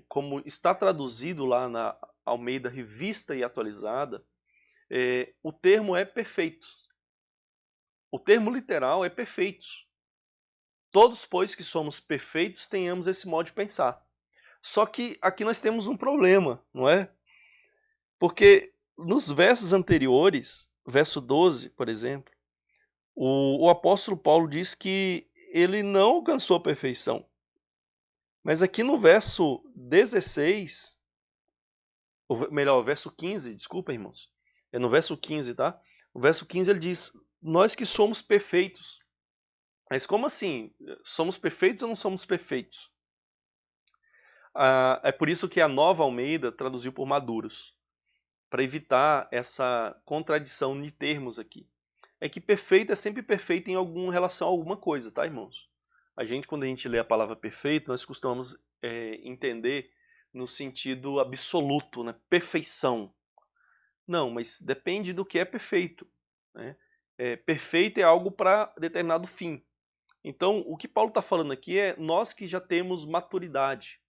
como está traduzido lá na Almeida Revista e Atualizada, o termo é perfeitos. O termo literal é perfeitos. Todos, pois, que somos perfeitos, tenhamos esse modo de pensar. Só que aqui nós temos um problema, não é? Porque nos versos anteriores, verso 12, por exemplo, o apóstolo Paulo diz que ele não alcançou a perfeição. Mas aqui no verso 16, ou melhor, verso 15, desculpa, irmãos. É no verso 15, tá? O verso 15 ele diz: nós que somos perfeitos. Mas como assim? Somos perfeitos ou não somos perfeitos? É por isso que a Nova Almeida traduziu por maduros, para evitar essa contradição de termos aqui. É que perfeito é sempre perfeito em alguma relação a alguma coisa, tá, irmãos? Quando a gente lê a palavra perfeito, nós costumamos entender no sentido absoluto, né? Perfeição. Não, mas depende do que é perfeito, né? Perfeito é algo para determinado fim. Então, o que Paulo está falando aqui é nós que já temos maturidade,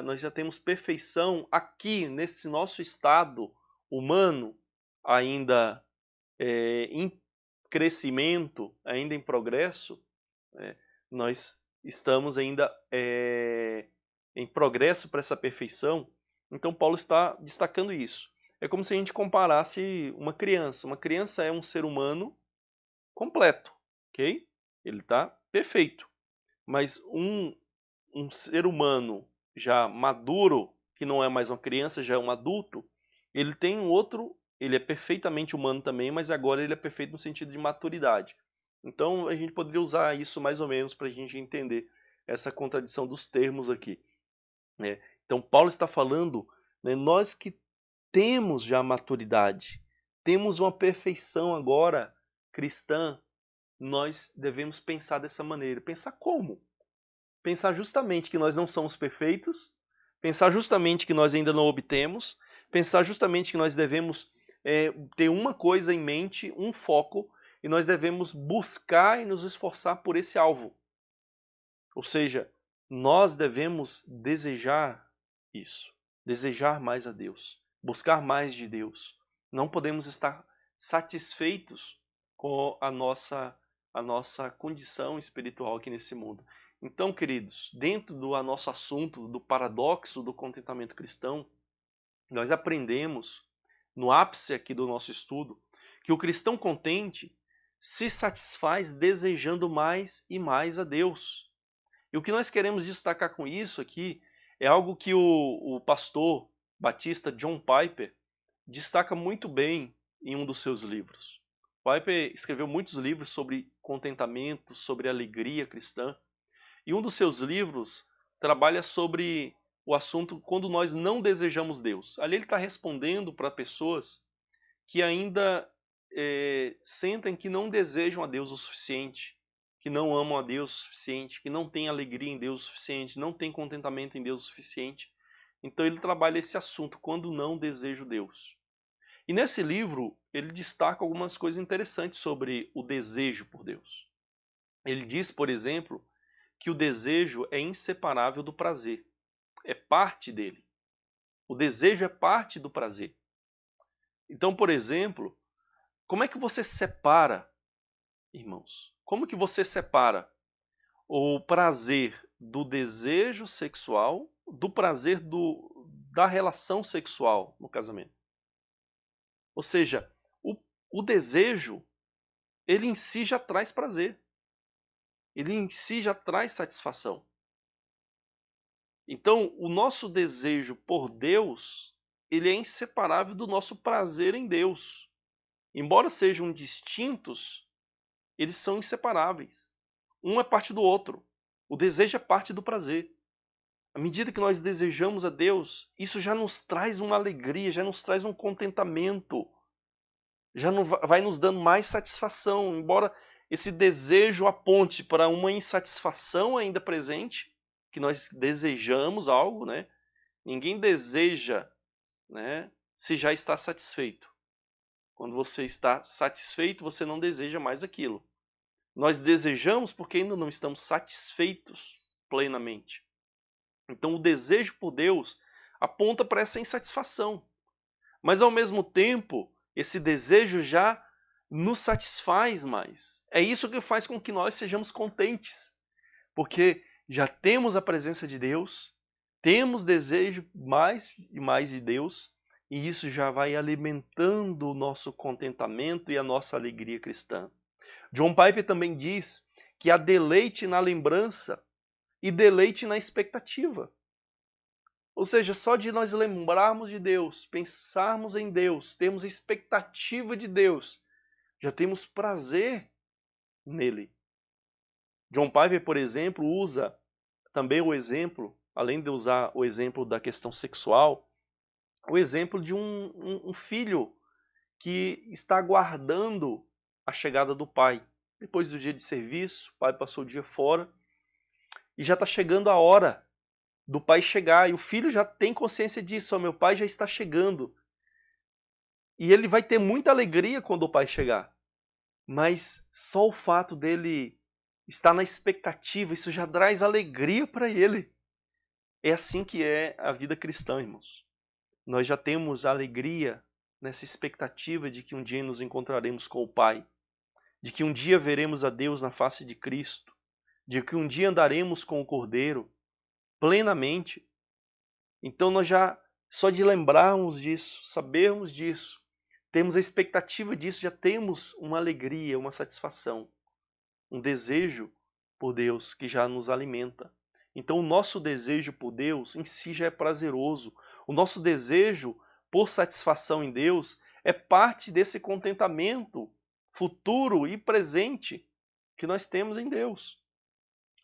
nós já temos perfeição aqui nesse nosso estado humano, ainda em crescimento, ainda em progresso, nós estamos ainda em progresso para essa perfeição. Então Paulo está destacando isso. É como se a gente comparasse uma criança. Uma criança é um ser humano completo, ok? Ele está perfeito. Mas um ser humano já maduro, que não é mais uma criança, já é um adulto, ele tem um outro, ele é perfeitamente humano também, mas agora ele é perfeito no sentido de maturidade. Então a gente poderia usar isso mais ou menos para a gente entender essa contradição dos termos aqui, né? Então Paulo está falando, né, nós que temos já maturidade, temos uma perfeição agora cristã, nós devemos pensar dessa maneira. Pensar como? Pensar justamente que nós não somos perfeitos, pensar justamente que nós ainda não obtemos, pensar justamente que nós devemos ter uma coisa em mente, um foco, e nós devemos buscar e nos esforçar por esse alvo. Ou seja, nós devemos desejar isso, desejar mais a Deus, buscar mais de Deus. Não podemos estar satisfeitos com a nossa condição espiritual aqui nesse mundo. Então, queridos, dentro do nosso assunto do paradoxo do contentamento cristão, nós aprendemos, no ápice aqui do nosso estudo, que o cristão contente se satisfaz desejando mais e mais a Deus. E o que nós queremos destacar com isso aqui é algo que o pastor batista John Piper destaca muito bem em um dos seus livros. Piper escreveu muitos livros sobre contentamento, sobre alegria cristã. E um dos seus livros trabalha sobre o assunto quando nós não desejamos Deus. Ali ele está respondendo para pessoas que ainda sentem que não desejam a Deus o suficiente, que não amam a Deus o suficiente, que não têm alegria em Deus o suficiente, não têm contentamento em Deus o suficiente. Então ele trabalha esse assunto, quando não desejo Deus. E nesse livro ele destaca algumas coisas interessantes sobre o desejo por Deus. Ele diz, por exemplo, que o desejo é inseparável do prazer, é parte dele. O desejo é parte do prazer. Então, por exemplo, como é que você separa, irmãos? Como que você separa o prazer do desejo sexual do prazer da relação sexual no casamento? Ou seja, o desejo, ele em si já traz prazer. Ele em si já traz satisfação. Então, o nosso desejo por Deus, ele é inseparável do nosso prazer em Deus. Embora sejam distintos, eles são inseparáveis. Um é parte do outro. O desejo é parte do prazer. À medida que nós desejamos a Deus, isso já nos traz uma alegria, já nos traz um contentamento, já vai nos dando mais satisfação, embora esse desejo aponte para uma insatisfação ainda presente, que nós desejamos algo, né? Ninguém deseja, né, se já está satisfeito. Quando você está satisfeito, você não deseja mais aquilo. Nós desejamos porque ainda não estamos satisfeitos plenamente. Então o desejo por Deus aponta para essa insatisfação. Mas ao mesmo tempo, esse desejo já nos satisfaz mais. É isso que faz com que nós sejamos contentes. Porque já temos a presença de Deus, temos desejo mais e mais de Deus, e isso já vai alimentando o nosso contentamento e a nossa alegria cristã. John Piper também diz que há deleite na lembrança e deleite na expectativa. Ou seja, só de nós lembrarmos de Deus, pensarmos em Deus, termos expectativa de Deus, já temos prazer nele. John Piper, por exemplo, usa também o exemplo, além de usar o exemplo da questão sexual, o exemplo de um filho que está aguardando a chegada do pai. Depois do dia de serviço, o pai passou o dia fora e já está chegando a hora do pai chegar. E o filho já tem consciência disso, meu pai já está chegando. E ele vai ter muita alegria quando o pai chegar. Mas só o fato dele estar na expectativa, isso já traz alegria para ele. É assim que é a vida cristã, irmãos. Nós já temos alegria nessa expectativa de que um dia nos encontraremos com o Pai, de que um dia veremos a Deus na face de Cristo, de que um dia andaremos com o Cordeiro plenamente. Então nós já, só de lembrarmos disso, sabermos disso, temos a expectativa disso, já temos uma alegria, uma satisfação, um desejo por Deus que já nos alimenta. Então o nosso desejo por Deus em si já é prazeroso. O nosso desejo por satisfação em Deus é parte desse contentamento futuro e presente que nós temos em Deus.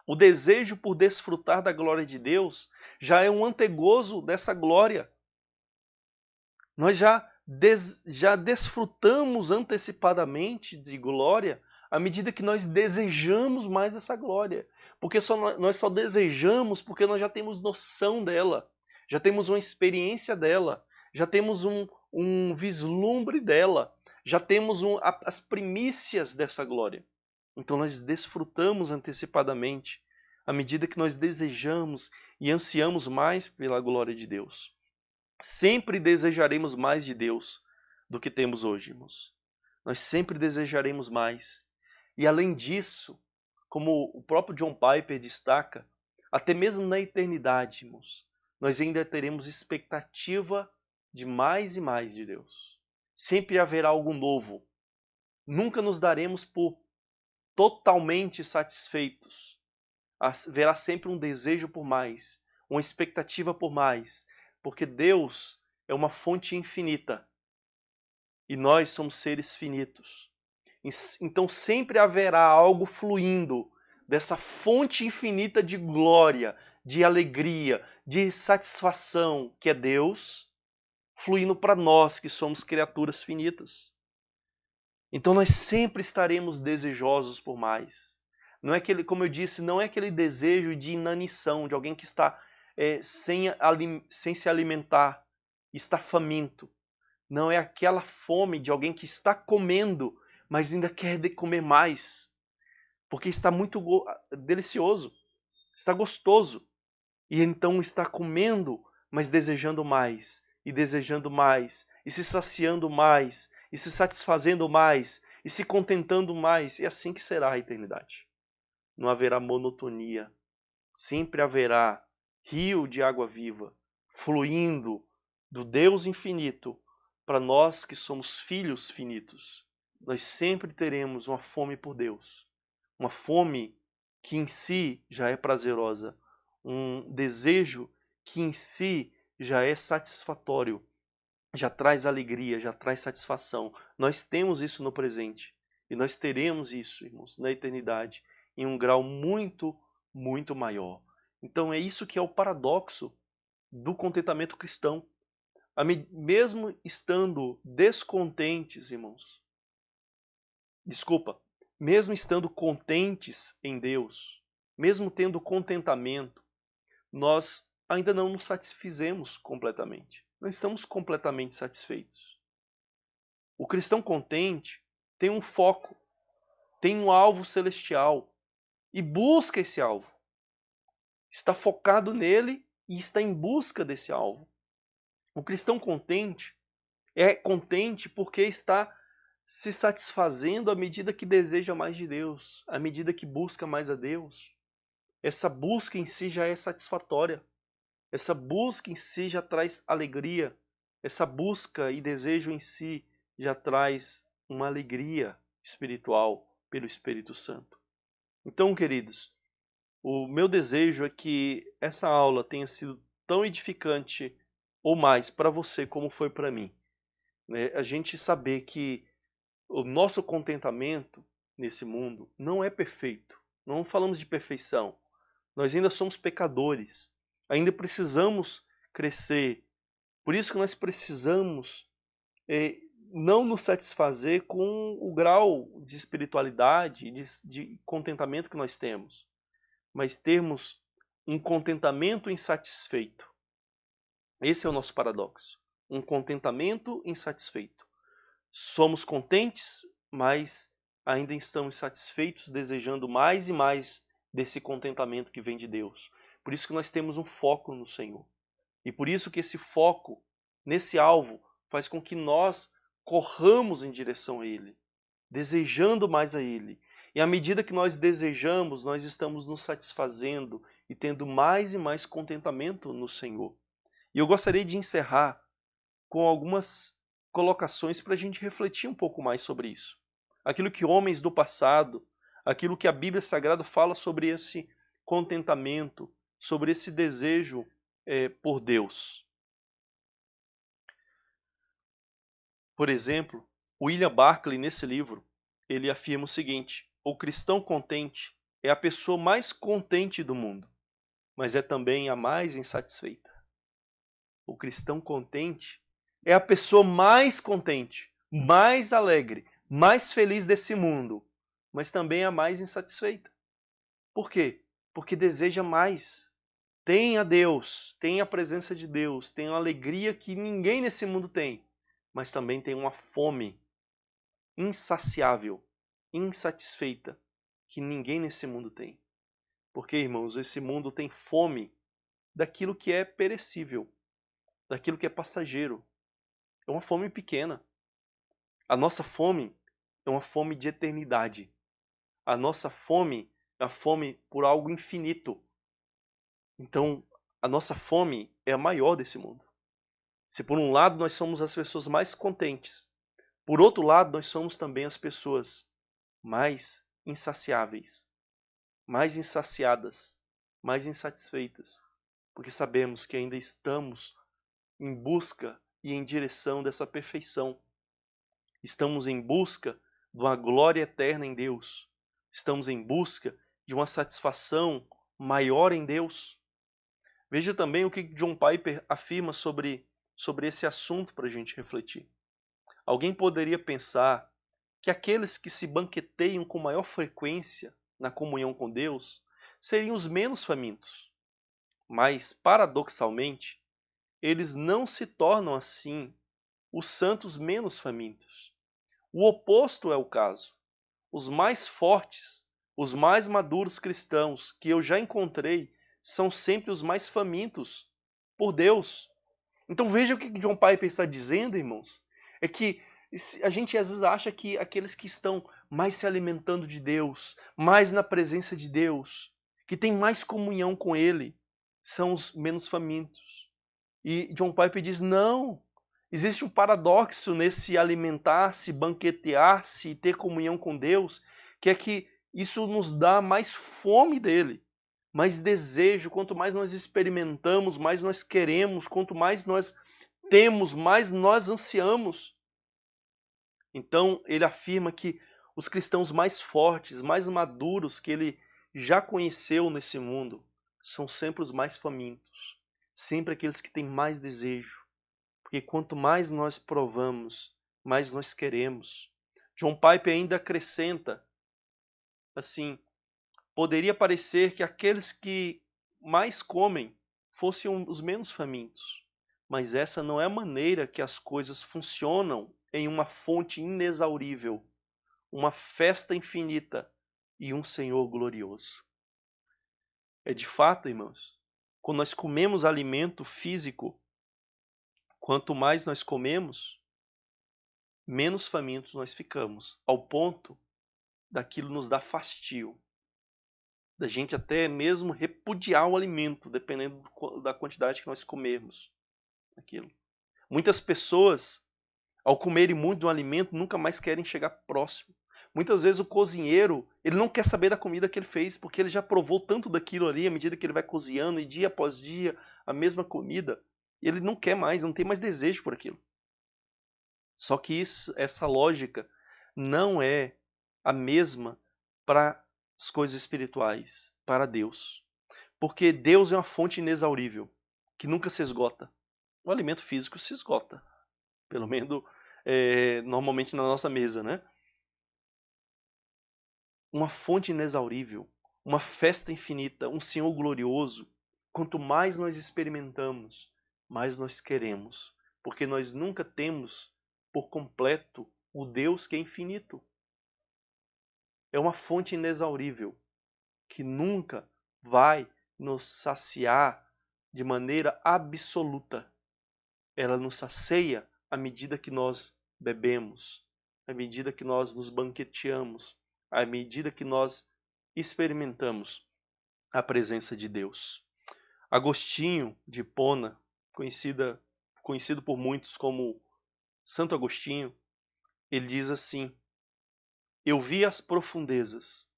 O desejo por desfrutar da glória de Deus já é um antegozo dessa glória. Nós já desfrutamos antecipadamente de glória à medida que nós desejamos mais essa glória. Porque nós só desejamos porque nós já temos noção dela, já temos uma experiência dela, já temos um vislumbre dela, já temos as primícias dessa glória. Então nós desfrutamos antecipadamente à medida que nós desejamos e ansiamos mais pela glória de Deus. Sempre desejaremos mais de Deus do que temos hoje, irmãos. Nós sempre desejaremos mais. E além disso, como o próprio John Piper destaca, até mesmo na eternidade, irmãos, nós ainda teremos expectativa de mais e mais de Deus. Sempre haverá algo novo. Nunca nos daremos por totalmente satisfeitos. Haverá sempre um desejo por mais, uma expectativa por mais, porque Deus é uma fonte infinita e nós somos seres finitos. Então sempre haverá algo fluindo dessa fonte infinita de glória, de alegria, de satisfação, que é Deus, fluindo para nós que somos criaturas finitas. Então nós sempre estaremos desejosos por mais. Não é aquele, como eu disse, não é aquele desejo de inanição, de alguém que está sem se alimentar, está faminto. Não é aquela fome de alguém que está comendo, mas ainda quer comer mais. Porque está muito delicioso, está gostoso. E então está comendo, mas desejando mais, e desejando mais, e se saciando mais, e se satisfazendo mais, e se contentando mais. É assim que será a eternidade. Não haverá monotonia. Sempre haverá rio de água viva, fluindo do Deus infinito para nós que somos filhos finitos. Nós sempre teremos uma fome por Deus. Uma fome que em si já é prazerosa. Um desejo que em si já é satisfatório. Já traz alegria, já traz satisfação. Nós temos isso no presente. E nós teremos isso, irmãos, na eternidade, em um grau muito, muito maior. Então é isso que é o paradoxo do contentamento cristão. Mesmo estando descontentes, irmãos, mesmo estando contentes em Deus, mesmo tendo contentamento, nós ainda não nos satisfizemos completamente. Não estamos completamente satisfeitos. O cristão contente tem um foco, tem um alvo celestial e busca esse alvo. Está focado nele e está em busca desse alvo. O cristão contente é contente porque está se satisfazendo à medida que deseja mais de Deus, à medida que busca mais a Deus. Essa busca em si já é satisfatória. Essa busca em si já traz alegria. Essa busca e desejo em si já traz uma alegria espiritual pelo Espírito Santo. Então, queridos, o meu desejo é que essa aula tenha sido tão edificante ou mais para você como foi para mim. A gente saber que o nosso contentamento nesse mundo não é perfeito. Não falamos de perfeição. Nós ainda somos pecadores. Ainda precisamos crescer. Por isso que nós precisamos não nos satisfazer com o grau de espiritualidade, de contentamento que nós temos, mas termos um contentamento insatisfeito. Esse é o nosso paradoxo. Um contentamento insatisfeito. Somos contentes, mas ainda estamos insatisfeitos, desejando mais e mais desse contentamento que vem de Deus. Por isso que nós temos um foco no Senhor. E por isso que esse foco nesse alvo faz com que nós corramos em direção a Ele, desejando mais a Ele. E à medida que nós desejamos, nós estamos nos satisfazendo e tendo mais e mais contentamento no Senhor. E eu gostaria de encerrar com algumas colocações para a gente refletir um pouco mais sobre isso. Aquilo que homens do passado, aquilo que a Bíblia Sagrada fala sobre esse contentamento, sobre esse desejo por Deus. Por exemplo, William Barclay, nesse livro, ele afirma o seguinte: o cristão contente é a pessoa mais contente do mundo, mas é também a mais insatisfeita. O cristão contente é a pessoa mais contente, mais alegre, mais feliz desse mundo, mas também a mais insatisfeita. Por quê? Porque deseja mais. Tem a Deus, tem a presença de Deus, tem uma alegria que ninguém nesse mundo tem, mas também tem uma fome insaciável, insatisfeita, que ninguém nesse mundo tem. Porque, irmãos, esse mundo tem fome daquilo que é perecível, daquilo que é passageiro. É uma fome pequena. A nossa fome é uma fome de eternidade. A nossa fome é a fome por algo infinito. Então, a nossa fome é a maior desse mundo. Se por um lado nós somos as pessoas mais contentes, por outro lado nós somos também as pessoas mais insaciáveis, mais insaciadas, mais insatisfeitas, porque sabemos que ainda estamos em busca e em direção dessa perfeição. Estamos em busca de uma glória eterna em Deus. Estamos em busca de uma satisfação maior em Deus. Veja também o que John Piper afirma sobre esse assunto para a gente refletir. Alguém poderia pensar que aqueles que se banqueteiam com maior frequência na comunhão com Deus seriam os menos famintos. Mas, paradoxalmente, eles não se tornam assim os santos menos famintos. O oposto é o caso. Os mais fortes, os mais maduros cristãos que eu já encontrei são sempre os mais famintos por Deus. Então veja o que John Piper está dizendo, irmãos. É que a gente às vezes acha que aqueles que estão mais se alimentando de Deus, mais na presença de Deus, que têm mais comunhão com Ele, são os menos famintos. E John Piper diz, não, existe um paradoxo nesse alimentar-se, banquetear-se e ter comunhão com Deus, que é que isso nos dá mais fome dele, mais desejo. Quanto mais nós experimentamos, mais nós queremos, quanto mais nós temos, mais nós ansiamos. Então ele afirma que os cristãos mais fortes, mais maduros que ele já conheceu nesse mundo, são sempre os mais famintos, sempre aqueles que têm mais desejo. Porque quanto mais nós provamos, mais nós queremos. John Piper ainda acrescenta, assim, poderia parecer que aqueles que mais comem fossem os menos famintos. Mas essa não é a maneira que as coisas funcionam em uma fonte inexaurível, uma festa infinita e um Senhor glorioso. É de fato, irmãos, quando nós comemos alimento físico, quanto mais nós comemos, menos famintos nós ficamos, ao ponto daquilo nos dar fastio, da gente até mesmo repudiar o alimento, dependendo da quantidade que nós comermos aquilo. Muitas pessoas, ao comerem muito do alimento, nunca mais querem chegar próximo. Muitas vezes o cozinheiro, ele não quer saber da comida que ele fez, porque ele já provou tanto daquilo ali, à medida que ele vai cozinhando, e dia após dia, a mesma comida, ele não quer mais, não tem mais desejo por aquilo. Só que essa lógica não é a mesma para as coisas espirituais, para Deus. Porque Deus é uma fonte inexaurível, que nunca se esgota. O alimento físico se esgota, pelo menos normalmente na nossa mesa, né? Uma fonte inexaurível, uma festa infinita, um Senhor glorioso. Quanto mais nós experimentamos, mais nós queremos, porque nós nunca temos por completo o Deus que é infinito. É uma fonte inexaurível, que nunca vai nos saciar de maneira absoluta. Ela nos sacia à medida que nós bebemos, à medida que nós nos banqueteamos, à medida que nós experimentamos a presença de Deus. Agostinho de Hipona, conhecido por muitos como Santo Agostinho, ele diz assim: eu vi as profundezas,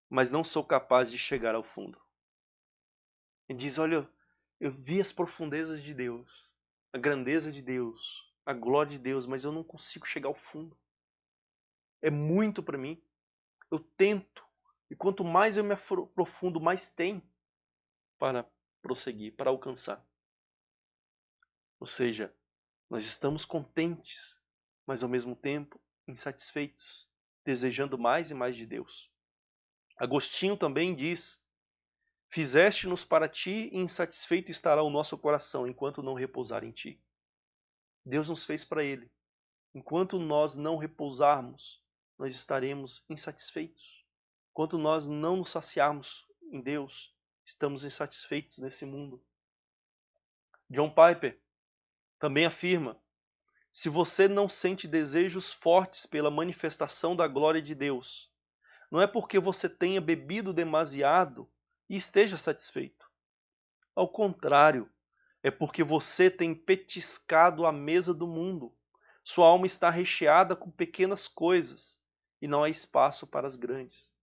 mas não sou capaz de chegar ao fundo. Ele diz: olha, eu vi as profundezas de Deus, a grandeza de Deus, a glória de Deus, mas eu não consigo chegar ao fundo. É muito para mim. Eu tento, e quanto mais eu me aprofundo, mais tem para prosseguir, para alcançar. Ou seja, nós estamos contentes, mas ao mesmo tempo insatisfeitos, desejando mais e mais de Deus. Agostinho também diz: fizeste-nos para ti e insatisfeito estará o nosso coração enquanto não repousar em ti. Deus nos fez para ele. Enquanto nós não repousarmos, nós estaremos insatisfeitos. Enquanto nós não nos saciarmos em Deus, estamos insatisfeitos nesse mundo. John Piper também afirma: se você não sente desejos fortes pela manifestação da glória de Deus, não é porque você tenha bebido demasiado e esteja satisfeito. Ao contrário, é porque você tem petiscado a mesa do mundo. Sua alma está recheada com pequenas coisas e não há espaço para as grandes.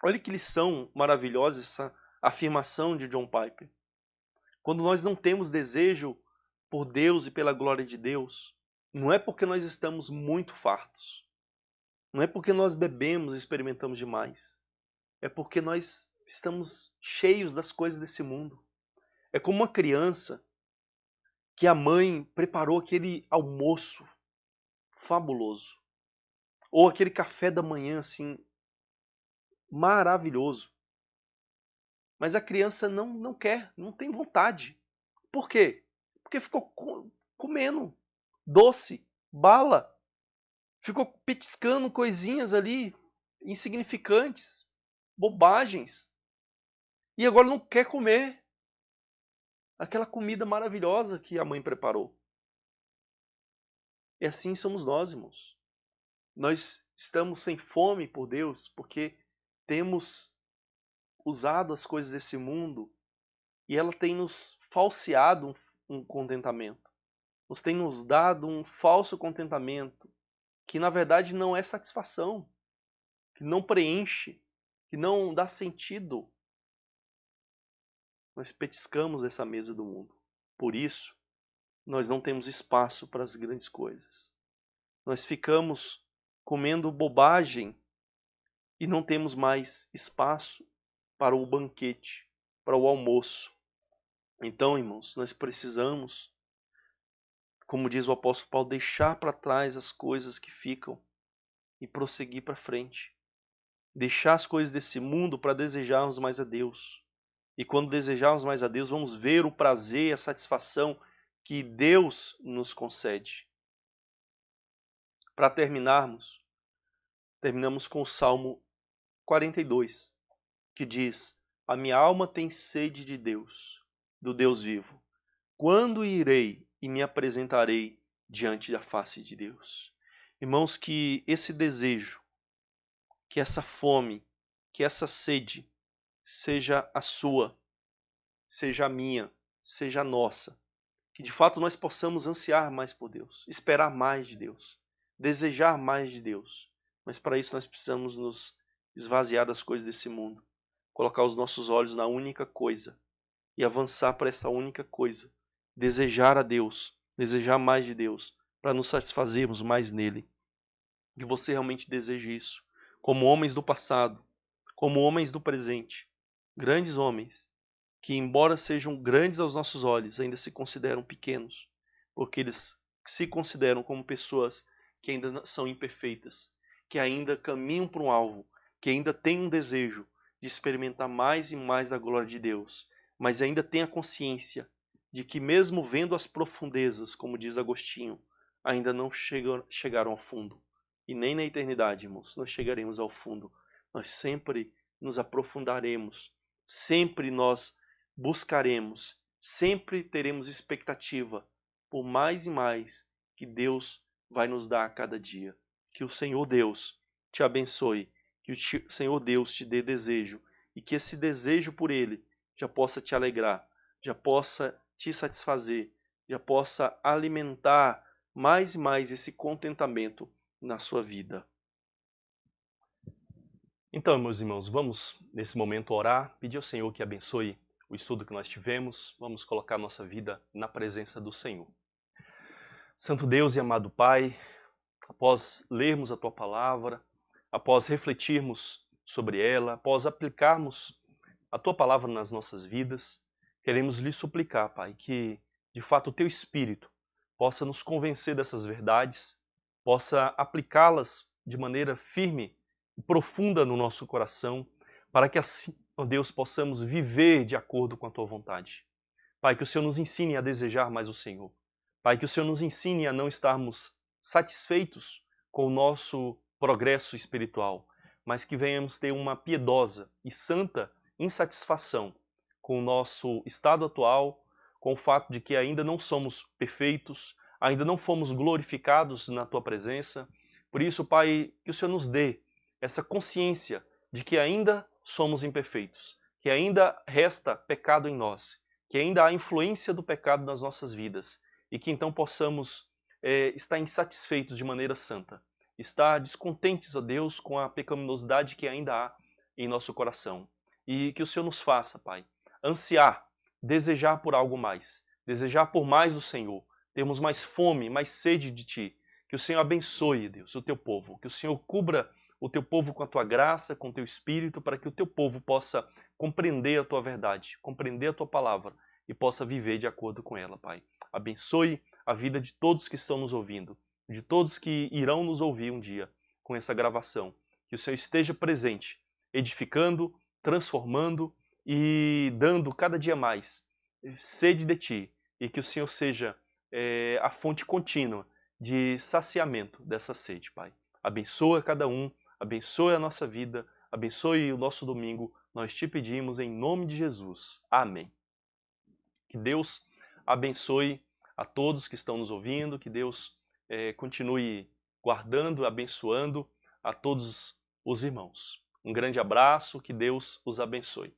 Olha que lição maravilhosa essa afirmação de John Piper. Quando nós não temos desejo por Deus e pela glória de Deus, não é porque nós estamos muito fartos. Não é porque nós bebemos e experimentamos demais. É porque nós estamos cheios das coisas desse mundo. É como uma criança que a mãe preparou aquele almoço fabuloso. Ou aquele café da manhã, assim, maravilhoso. Mas a criança não quer, não tem vontade. Por quê? Porque ficou comendo doce, bala. Ficou petiscando coisinhas ali, insignificantes, bobagens. E agora não quer comer aquela comida maravilhosa que a mãe preparou. E assim somos nós, irmãos. Nós estamos sem fome por Deus porque temos usado as coisas desse mundo e ela tem nos falseado um contentamento. Nos tem nos dado um falso contentamento que na verdade não é satisfação, que não preenche, que não dá sentido. Nós petiscamos essa mesa do mundo. Por isso, nós não temos espaço para as grandes coisas. Nós ficamos comendo bobagem e não temos mais espaço para o banquete, para o almoço. Então, irmãos, nós precisamos, como diz o apóstolo Paulo, deixar para trás as coisas que ficam e prosseguir para frente. Deixar as coisas desse mundo para desejarmos mais a Deus. E quando desejarmos mais a Deus, vamos ver o prazer e a satisfação que Deus nos concede. Para terminamos com o Salmo 42, que diz: a minha alma tem sede de Deus, do Deus vivo. Quando irei e me apresentarei diante da face de Deus? Irmãos, que esse desejo, que essa fome, que essa sede seja a sua, seja a minha, seja a nossa. Que de fato nós possamos ansiar mais por Deus, esperar mais de Deus, desejar mais de Deus. Mas para isso nós precisamos nos esvaziar das coisas desse mundo, colocar os nossos olhos na única coisa e avançar para essa única coisa. Desejar a Deus, desejar mais de Deus, para nos satisfazermos mais nele. Que você realmente deseje isso, como homens do passado, como homens do presente, grandes homens, que embora sejam grandes aos nossos olhos, ainda se consideram pequenos, porque eles se consideram como pessoas que ainda são imperfeitas, que ainda caminham para um alvo, que ainda têm um desejo de experimentar mais e mais da glória de Deus, mas ainda têm a consciência de que mesmo vendo as profundezas, como diz Agostinho, ainda não chegaram ao fundo. E nem na eternidade, irmãos, nós chegaremos ao fundo. Nós sempre nos aprofundaremos, sempre nós buscaremos, sempre teremos expectativa por mais e mais que Deus vai nos dar a cada dia. Que o Senhor Deus te abençoe, que o Senhor Deus te dê desejo e que esse desejo por Ele já possa te alegrar, já possa te satisfazer, já possa alimentar mais e mais esse contentamento na sua vida. Então, meus irmãos, vamos nesse momento orar, pedir ao Senhor que abençoe o estudo que nós tivemos, vamos colocar nossa vida na presença do Senhor. Santo Deus e amado Pai, após lermos a Tua Palavra, após refletirmos sobre ela, após aplicarmos a Tua Palavra nas nossas vidas, queremos lhe suplicar, Pai, que de fato o Teu Espírito possa nos convencer dessas verdades, possa aplicá-las de maneira firme e profunda no nosso coração, para que assim, ó Deus, possamos viver de acordo com a Tua vontade. Pai, que o Senhor nos ensine a desejar mais o Senhor. Pai, que o Senhor nos ensine a não estarmos satisfeitos com o nosso progresso espiritual, mas que venhamos ter uma piedosa e santa insatisfação com o nosso estado atual, com o fato de que ainda não somos perfeitos, ainda não fomos glorificados na Tua presença. Por isso, Pai, que o Senhor nos dê essa consciência de que ainda somos imperfeitos, que ainda resta pecado em nós, que ainda há influência do pecado nas nossas vidas e que então possamos estar insatisfeitos de maneira santa, estar descontentes, ó Deus, com a pecaminosidade que ainda há em nosso coração. E que o Senhor nos faça, Pai, ansiar, desejar por algo mais, desejar por mais do Senhor, termos mais fome, mais sede de Ti. Que o Senhor abençoe, Deus, o Teu povo, que o Senhor cubra o Teu povo com a Tua graça, com o Teu Espírito, para que o Teu povo possa compreender a Tua verdade, compreender a Tua palavra e possa viver de acordo com ela, Pai. Abençoe a vida de todos que estão nos ouvindo, de todos que irão nos ouvir um dia com essa gravação. Que o Senhor esteja presente, edificando, transformando e dando cada dia mais sede de Ti. E que o Senhor seja a fonte contínua de saciamento dessa sede, Pai. Abençoa cada um, abençoe a nossa vida, abençoe o nosso domingo. Nós te pedimos em nome de Jesus. Amém. Que Deus abençoe a todos que estão nos ouvindo, que Deus continue guardando, abençoando a todos os irmãos. Um grande abraço, que Deus os abençoe.